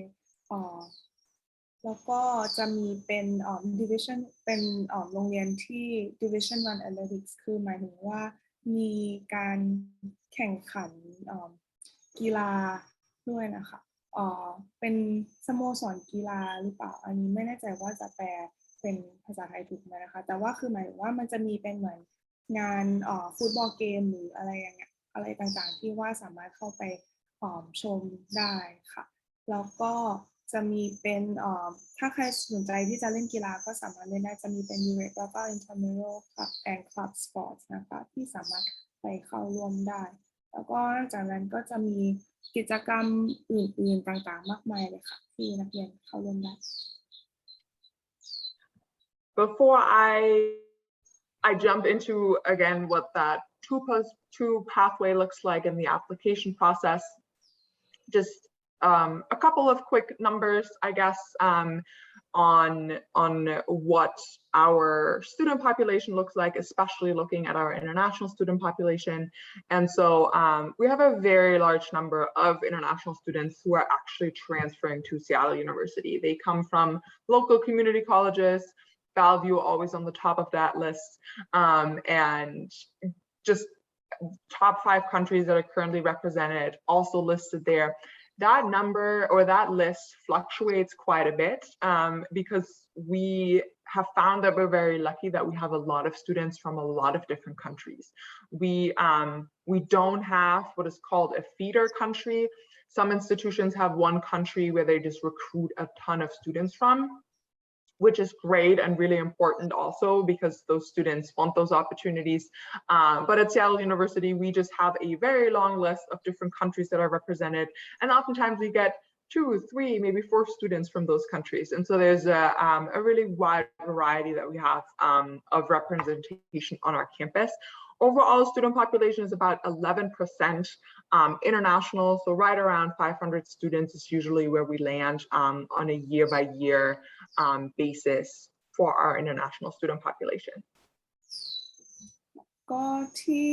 แล้วก็จะมีเป็น division เป็นโรงเรียนที่ Division I Athletics คือหมายถึงว่ามีการแข่งขันกีฬาด้วยนะคะเป็นสโมสรกีฬาหรือเปล่าอันนี้ไม่แน่ใจว่าจะแปลเป็นภาษาไทยถูกไหมนะคะแต่ว่าคือหมายถึงว่ามันจะมีเป็นเหมือนงานฟุตบอลเกมหรืออะไรอย่างเงี้ยอะไรต่างๆที่ว่าสามารถเข้าไปชมได้ค่ะแล้วก็จะมีเป็นถ้าใครสนใจที่จะเล่นกีฬาก็สามารถเล่นได้จะมีเป็น UX แล้วก็ Intramural Club and Club Sports นะคะที่สามารถไปเข้าร่วมได้แล้วก็นอกจากนั้นก็จะมีกิจกรรมอื่นๆต่างๆมากมายเลยค่ะที่นักเรียนเข้าร่วมได้ Before I jump into again what that two pathway looks like in the application process, just a couple of quick numbers, I guess. on what our student population looks like, especially looking at our international student population. And so we have a very large number of international students who are actually transferring to Seattle University. They come from local community colleges, Bellevue always on the top of that list, and just top 5 countries that are currently represented also listed there. That number or that list fluctuates quite a bit because we have found that we're very lucky that we have a lot of students from a lot of different countries. We don't have what is called a feeder country. Some institutions have one country where they just recruit a ton of students from, which is great and really important also because those students want those opportunities. But at Seattle University, we just have a very long list of different countries that are represented. And oftentimes we get 2, 3, maybe 4 students from those countries. And so there's a really wide variety that we have of representation on our campus. Overall student population is about 11% international. So right around 500 students is usually where we land on a year by year basis for our international student population. ก็ที่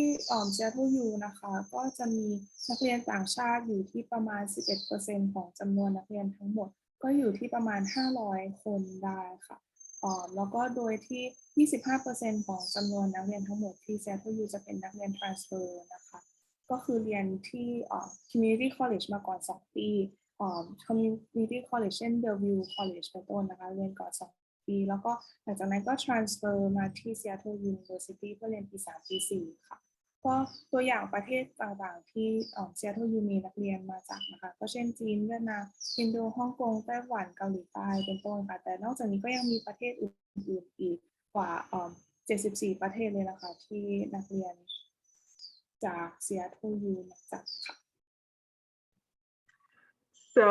Seattle U นะคะก็จะมีนักเรียนต่างชาติอยู่ที่ประมาณ 11% ของจำนวนนักเรียนทั้งหมดก็อยู่ที่ประมาณ500 คนได้ค่ะแล้วก็โดยที่ 25% ของจำนวนนักเรียนทั้งหมดที่ Seattle U จะเป็นนักเรียน transfer นะคะก็คือเรียนที่community college มาก่อน2 ปีcommunity college เช่น Bellevue College เป็นต้นนะคะเรียนก่อน2 ปีแล้วก็หลังจากนั้นก็ transfer มาที่ Seattle University เพื่อเรียนปี 3 ปี 4 ค่ะก็ตัวอย่างประเทศต่างๆที่Seattle U มีนักเรียนมาจากนะคะก็เช่นจีนเวียดนามอินโดฮ่องกงไต้หวันเกาหลีใต้เป็นต้นค่ะแต่นอกจากนี้ก็ยังมีประเทศอื่นๆอีกกว่า74 ประเทศเลยนะคะที่นักเรียนจาก Seattle U มาจากค่ะ So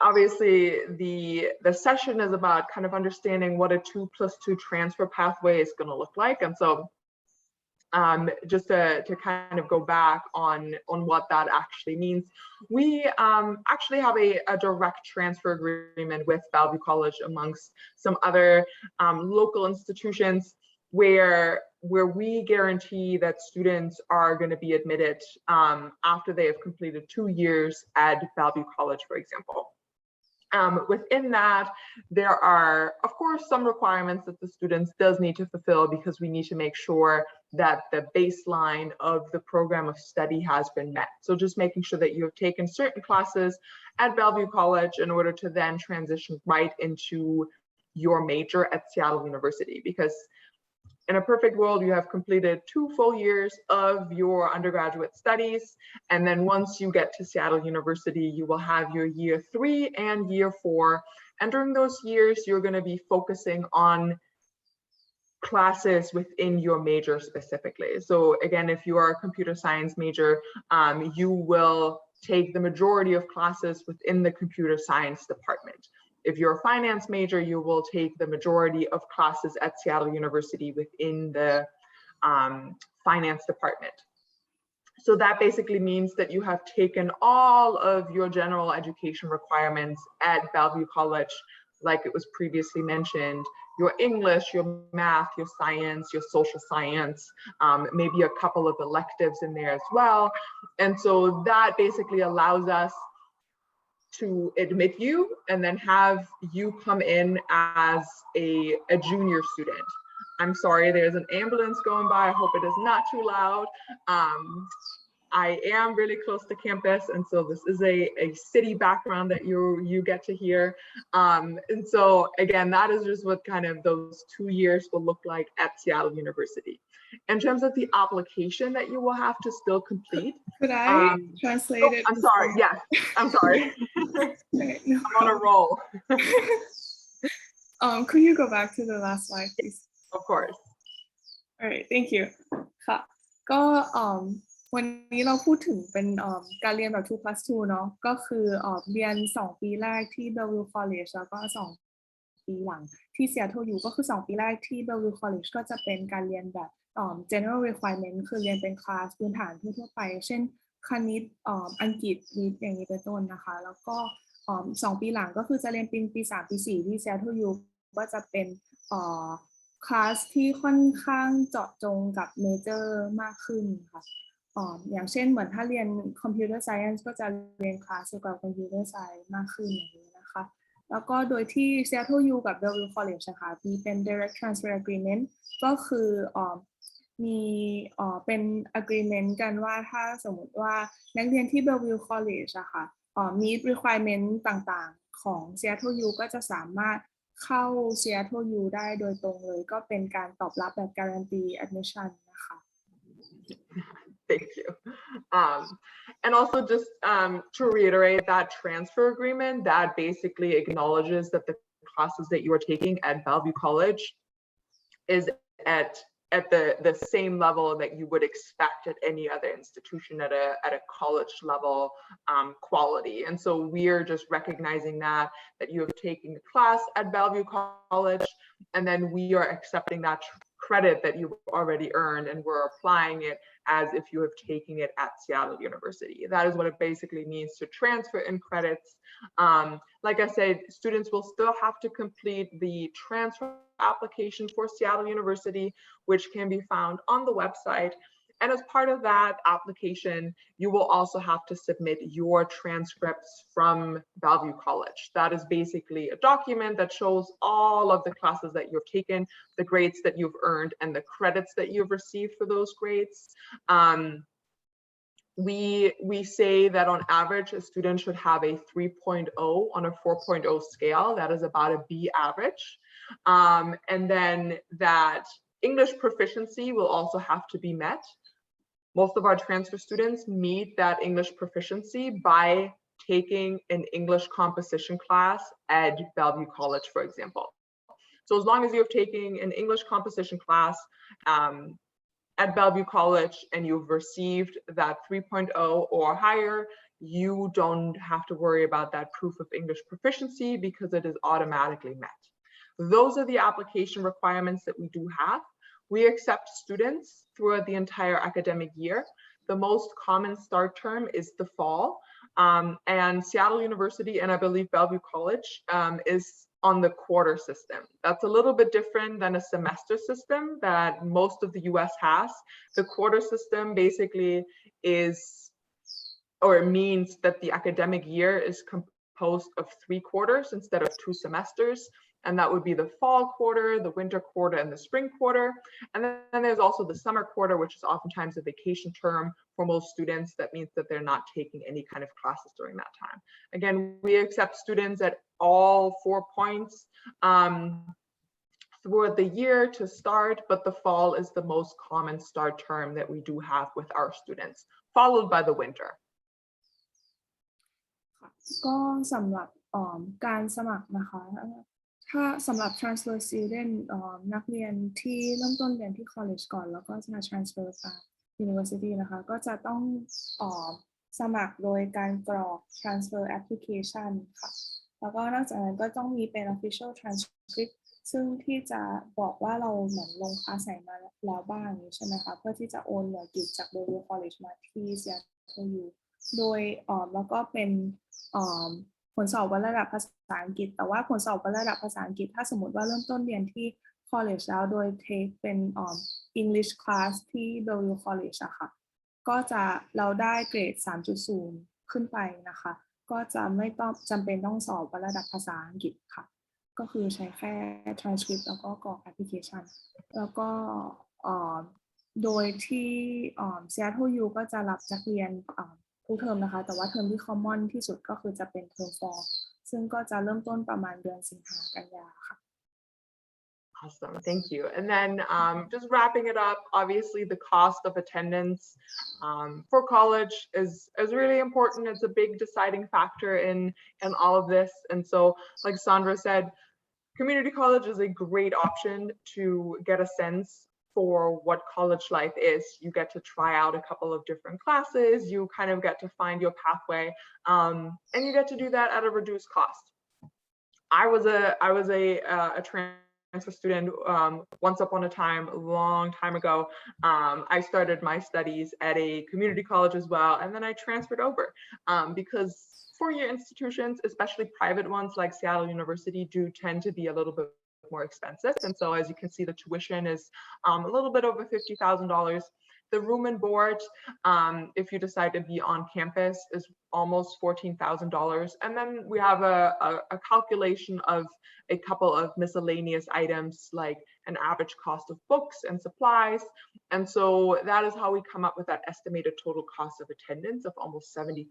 obviously the session is about kind of understanding what a 2+2 transfer pathway is going to look like. And so just to kind of go back on what that actually means, we actually have a direct transfer agreement with Bellevue College amongst some other local institutions where we guarantee that students are going to be admitted after they have completed 2 years at Bellevue College, for example. Within that, there are, of course, some requirements that the students does need to fulfill because we need to make sure that the baseline of the program of study has been met. So just making sure that you have taken certain classes at Bellevue College in order to then transition right into your major at Seattle University, because in a perfect world, you have completed 2 full years of your undergraduate studies. And then once you get to Seattle University, you will have your year 3 and year 4. And during those years, you're going to be focusing on classes within your major specifically. So again, if you are a computer science major, you will take the majority of classes within the computer science department. If you're a finance major, you will take the majority of classes at Seattle University within the finance department. So that basically means that you have taken all of your general education requirements at Bellevue College, like it was previously mentioned, your English, your math, your science, your social science, maybe a couple of electives in there as well. And so that basically allows us to admit you and then have you come in as a junior student. I'm sorry, there's an ambulance going by. I hope it is not too loud. I am really close to campus, and so this is a city background that you get to hear. And so again, that is just what kind of those 2 years will look like at Seattle University. In terms of the application that you will have to still complete. Could I translate it? I'm sorry. Yes, I'm sorry. Okay, no I'm on a roll. Could you go back to the last slide, please? Of course. All right, thank you. ค่ะก็วันนี้เราพูดถึงเป็นการเรียนแบบ 2+2 เนาะก็คือเรียน2 ปีแรกที่ Bellevue College แล้วก็2 ปีหลังที่ Seattle U ก็คือ2 ปีแรกที่ Bellevue College ก็จะเป็นการเรียนแบบgeneral requirement คือเรียนเป็นคลาสพื้นฐานทั่วๆไปเช่นคณิตอังกฤษวิทย์อย่างนี้เป็นต้นนะคะแล้วก็ 2 ปีหลังก็คือจะเรียนปี 3 ปี 4 ที่ Seattle U ก็จะเป็นคลาสที่ค่อนข้างเจาะจงกับเมเจอร์มากขึ้นค่ะอย่างเช่นเหมือนถ้าเรียน Computer Science ก็จะเรียนคลาสเกี่ยวกับ Computer Science มากขึ้นอย่างนี้นะคะแล้วก็โดยที่ Seattle U กับ Bellevue College นะคะมีเป็น Direct Transfer Agreement ก็คือมีเป็น agreement กันว่าถ้าสมมติว่านักเรียนที่ Bellevue College อะค่ะmeet requirement ต่างๆของ Seattle U ก็จะสามารถเข้า Seattle U ได้โดยตรงเลยก็เป็นการตอบรับแบบ guarantee admission นะคะ Thank you. And also just to reiterate that transfer agreement that basically acknowledges that the classes that you are taking at Bellevue College is at the same level that you would expect at any other institution at a college level quality. And so we're just recognizing that you have taken a class at Bellevue College, and then we are accepting that credit that you've already earned, and we're applying it as if you have taken it at Seattle University. That is what it basically means to transfer in credits. Like I said, students will still have to complete the transfer application for Seattle University, which can be found on the website. And as part of that application, you will also have to submit your transcripts from Bellevue College. That is basically a document that shows all of the classes that you've taken, the grades that you've earned, and the credits that you've received for those grades. We say that on average, a student should have a 3.0 on a 4.0 scale. That is about a B average. And then that English proficiency will also have to be met. Most of our transfer students meet that English proficiency by taking an English composition class at Bellevue College, for example. So as long as you're taking an English composition class at Bellevue College and you've received that 3.0 or higher, you don't have to worry about that proof of English proficiency because it is automatically met. Those are the application requirements that we do have. We accept students throughout the entire academic year. The most common start term is the fall, and Seattle University and I believe Bellevue College is on the quarter system. That's a little bit different than a semester system that most of the US has. The quarter system basically is, or it means that the academic year is composed of 3 quarters instead of 2 semesters. And that would be the fall quarter, the winter quarter, and the spring quarter. And then there's also the summer quarter, which is oftentimes a vacation term for most students. That means that they're not taking any kind of classes during that time. Again, we accept students at all 4 points throughout the year to start, but the fall is the most common start term that we do have with our students, followed by the winter. ก็สำหรับการสมัครนะคะถ้าสำหรับ transfer student นักเรียนที่เริ่มต้นเรียนที่ college ก่อนแล้วก็จะมา transfer ไป university นะคะก็จะต้องสมัครโดยการกรอก transfer application ค่ะแล้วก็นอกจากนั้นก็ต้องมีเป็น official transcript ซึ่งที่จะบอกว่าเราเหมือนลงคลาสไหนมาแล้วบ้างใช่ไหมคะเพื่อที่จะโอนหน่วยกิตจาก Bellevue College มาที่ Seattle U โดยแล้วก็เป็นผลสอบวัดระดับภาษาอังกฤษแต่ว่าผลสอบวัดระดับภาษาอังกฤษถ้าสมมติว่าเริ่มต้นเรียนที่ college แล้วโดย take เป็น English class ที่ Bellevue College อะค่ะก็จะเราได้เกรด 3.0 ขึ้นไปนะคะก็จะไม่ต้องจำเป็นต้องสอบวัดระดับภาษาอังกฤษค่ะก็คือใช้แค่ transcript แล้วก็กรอก application แล้วก็โดยที่Seattle U ก็จะรับนักเรียนทุกเทอมนะคะแต่ว่าเทอมที่ common ที่สุดก็คือจะเป็นเทอม fall ซึ่งก็จะเริ่มต้นประมาณเดือนสิงหากันยาค่ะ Awesome, thank you. And then just wrapping it up, obviously the cost of attendance for college is really important. It's a big deciding factor in all of this. And so, like Sandra said, community college is a great option to get a sense for what college life is. You get to try out a couple of different classes, you kind of get to find your pathway, and you get to do that at a reduced cost. I was a transfer student. Once upon a time, a long time ago, I started my studies at a community college as well, and then I transferred over because four-year institutions, especially private ones like Seattle University, do tend to be a little bit more expensive. And so as you can see, the tuition is a little bit over $50,000. The room and board, if you decide to be on campus, is almost $14,000. And then we have a calculation of a couple of miscellaneous items like an average cost of books and supplies. And so that is how we come up with that estimated total cost of attendance of almost $70,000.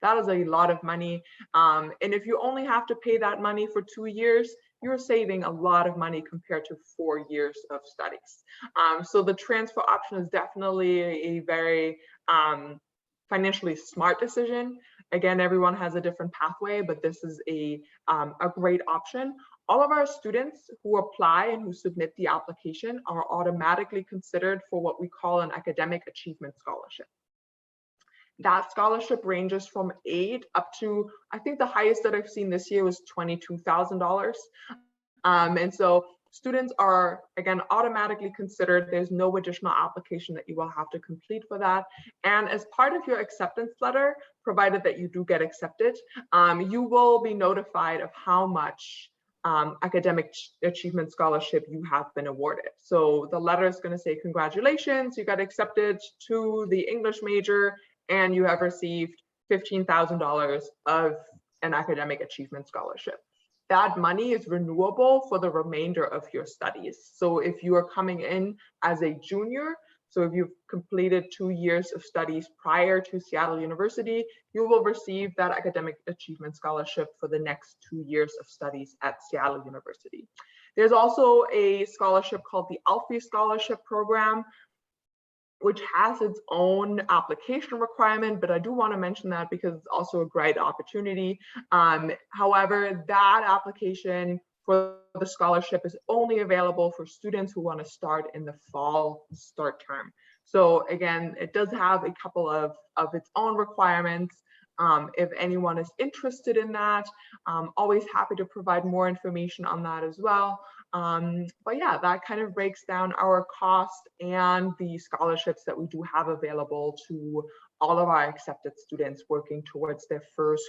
That is a lot of money. And if you only have to pay that money for 2 years, you're saving a lot of money compared to 4 years of studies. So the transfer option is definitely a very financially smart decision. Again, everyone has a different pathway, but this is a great option. All of our students who apply and who submit the application are automatically considered for what we call an academic achievement scholarship. That scholarship ranges from 8 up to, I think the highest that I've seen this year was $22,000. And so students are, again, automatically considered. There's no additional application that you will have to complete for that. And as part of your acceptance letter, provided that you do get accepted, you will be notified of how much academic achievement scholarship you have been awarded. So the letter is going to say, congratulations, you got accepted to the English major, and you have received $15,000 of an academic achievement scholarship. That money is renewable for the remainder of your studies. So if you are coming in as a junior, so if you've completed 2 years of studies prior to Seattle University, you will receive that academic achievement scholarship for the next 2 years of studies at Seattle University. There's also a scholarship called the Alfie Scholarship program, which has its own application requirement, but I do want to mention that because it's also a great opportunity. However, that application for the scholarship is only available for students who want to start in the fall start term. So again, it does have a couple of its own requirements. If anyone is interested in that, always happy to provide more information on that as well. But yeah, that kind of breaks down our cost and the scholarships that we do have available to all of our accepted students working towards their first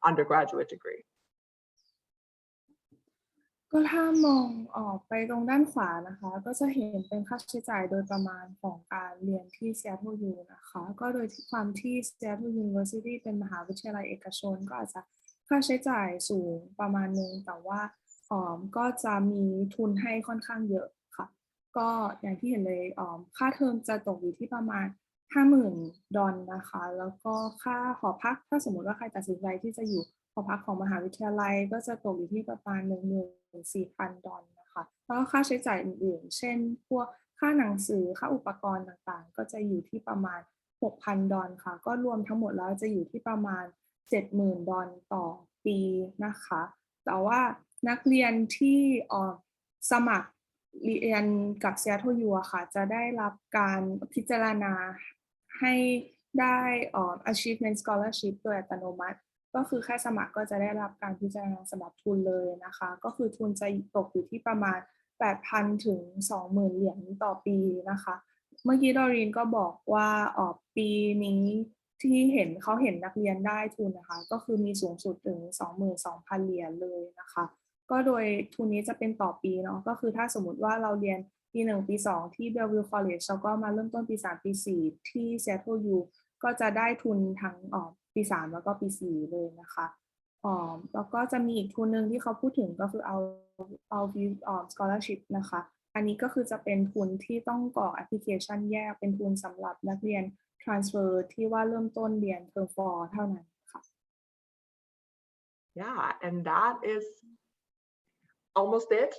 undergraduate degree. ก็ถ้ามองออกไปตรงด้านขวานะคะก็จะเห็นเป็นค่าใช้จ่ายโดยประมาณของการเรียนที่ Seattle U นะคะก็โดยความที่ Seattle University เป็นมหาวิทยาลัยเอกชนก็อาจจะค่าใช้จ่ายสูงประมาณนึงแต่ว่าก็จะมีทุนให้ค่อนข้างเยอะค่ะก็อย่างที่เห็นเลยค่าเทอมจะตกอยู่ที่ประมาณ $50,000 นะคะแล้วก็ค่าหอพักถ้าสมมติว่าใครตัดสินใจที่จะอยู่หอพักของมหาวิทยาลัยก็จะตกอยู่ที่ประมาณ $14,000 นะคะแล้วก็ค่าใช้จ่ายอื่นๆเช่นพวกค่าหนังสือค่าอุปกรณ์ต่างๆก็จะอยู่ที่ประมาณ $6,000 ค่ะก็รวมทั้งหมดแล้วจะอยู่ที่ประมาณ $70,000 ต่อปีนะคะแต่ว่านักเรียนที่สมัครเรียนกับ Seattle U ค่ะจะได้รับการพิจารณาให้ได้ Achievement Scholarship โดยอัตโนมัติก็คือแค่สมัครก็จะได้รับการพิจารณาสำหรับทุนเลยนะคะก็คือทุนจะตกอยู่ที่ประมาณ 8,000 ถึง 20,000 เหรียญต่อปีนะคะเมื่อกี้ดอรีนก็บอกว่าปีนี้ที่เขาเห็นนักเรียนได้ทุนนะคะก็คือมีสูงสุดถึง 22,000 เหรียญเลยนะคะก็โดยทุนนี้จะเป็นต่อปีเนาะก็คือถ้าสมมติว่าเราเรียนปี 1 ปี 2 ที่ Bellevue College แล้วก็มาเริ่มต้นปี 3 ปี 4 ที่ Seattle U ก็จะได้ทุนทั้งปี 3 แล้วก็ปี 4 เลยนะคะแล้วก็จะมีอีกทุนหนึ่งที่เขาพูดถึงก็คือAlfie Scholarship นะคะอันนี้ก็คือจะเป็นทุนที่ต้องกรอกแอปพลิเคชันแยกเป็นทุนสำหรับนักเรียน transfer ที่ว่าเริ่มต้นเรียนเทอม 4 เท่านั้นค่ะ Yeah, and that is almost it.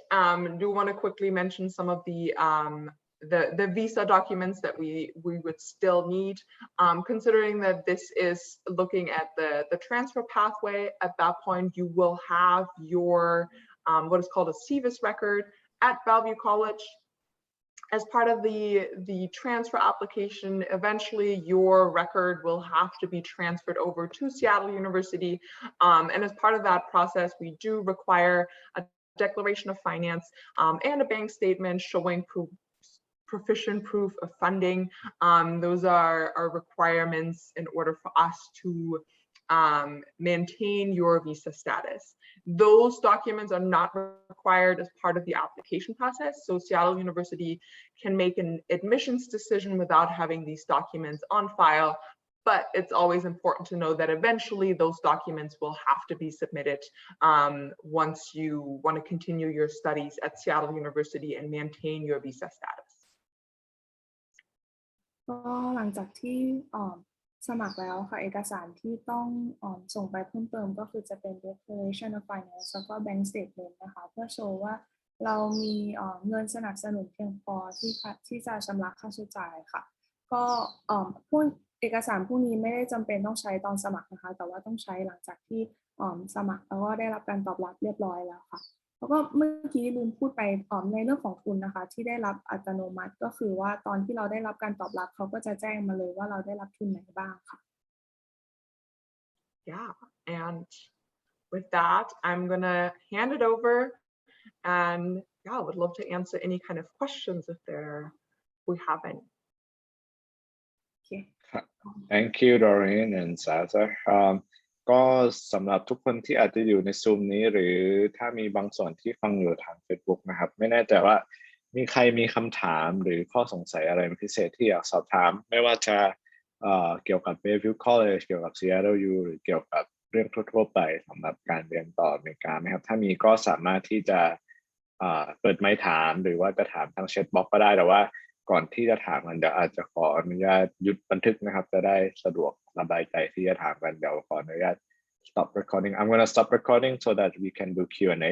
Do want to quickly mention some of the visa documents that we would still need, considering that this is looking at the transfer pathway. At that point, you will have your what is called a CVIS record at Bellevue College. As part of the transfer application, eventually your record will have to be transferred over to Seattle University. And as part of that process, we do require a declaration of finance, and a bank statement showing proficient proof of funding. Those are requirements in order for us to maintain your visa status. Those documents are not required as part of the application process. So Seattle University can make an admissions decision without having these documents on file. But it's always important to know that eventually those documents will have to be submitted once you want to continue your studies at Seattle University and maintain your visa status. ก็หลังจากที่สมัครแล้วค่ะเอกสารที่ต้องส่งไปเพิ่มเติมก็คือจะเป็น declaration of finance แล้วก็ bank statement นะคะเพื่อโชว์ว่าเรามีเงินสนับสนุนเพียงพอที่จะชำระค่าใช้จ่ายค่ะก็พวกเอกสารพวกนี้ไม่ได้จำเป็นต้องใช้ตอนสมัครนะคะแต่ว่าต้องใช้หลังจากที่สมัครแล้วก็ได้รับการตอบรับเรียบร้อยแล้วค่ะแล้วก็เมื่อกี้ลืมพูดไปในเรื่องของทุนนะคะที่ได้รับอัตโนมัติก็คือว่าตอนที่เราได้รับการตอบรับเขาก็จะแจ้งมาเลยว่าเราได้รับทุนไหนบ้างค่ะ Yeah, and with that, I'm gonna hand it over, and yeah, I would love to answer any kind of questions if we have any. Okay. Thank you, Doreen and Zaza. ก็สำหรับทุกคนที่อาจจะอยู่ในซูมนี้หรือถ้ามีบางส่วนที่ฟังอยู่ทาง Facebook นะครับไม่แน่ใจว่ามีใครมีคำถามหรือข้อสงสัยอะไรพิเศษที่อยากสอบถามไม่ว่าจะเกี่ยวกับ Bellevue College เกี่ยวกับ Seattle U หรือเกี่ยวกับเรื่องทั่วๆไปสำหรับการเรียนต่ออเมริกานะครับถ้ามีก็สามารถที่จะเปิดไมค์ถามหรือว่าจะถามทางแชทบ็อกก็ได้แต่ว่าก่อนที่จะถามกันเดี๋ยวอาจจะขออนุญาตหยุดบันทึกนะครับจะได้สะดวกสบายใจที่จะถามกันเดี๋ยวขออนุญาต stop recording. I'm going to stop recording so that we can do Q&A.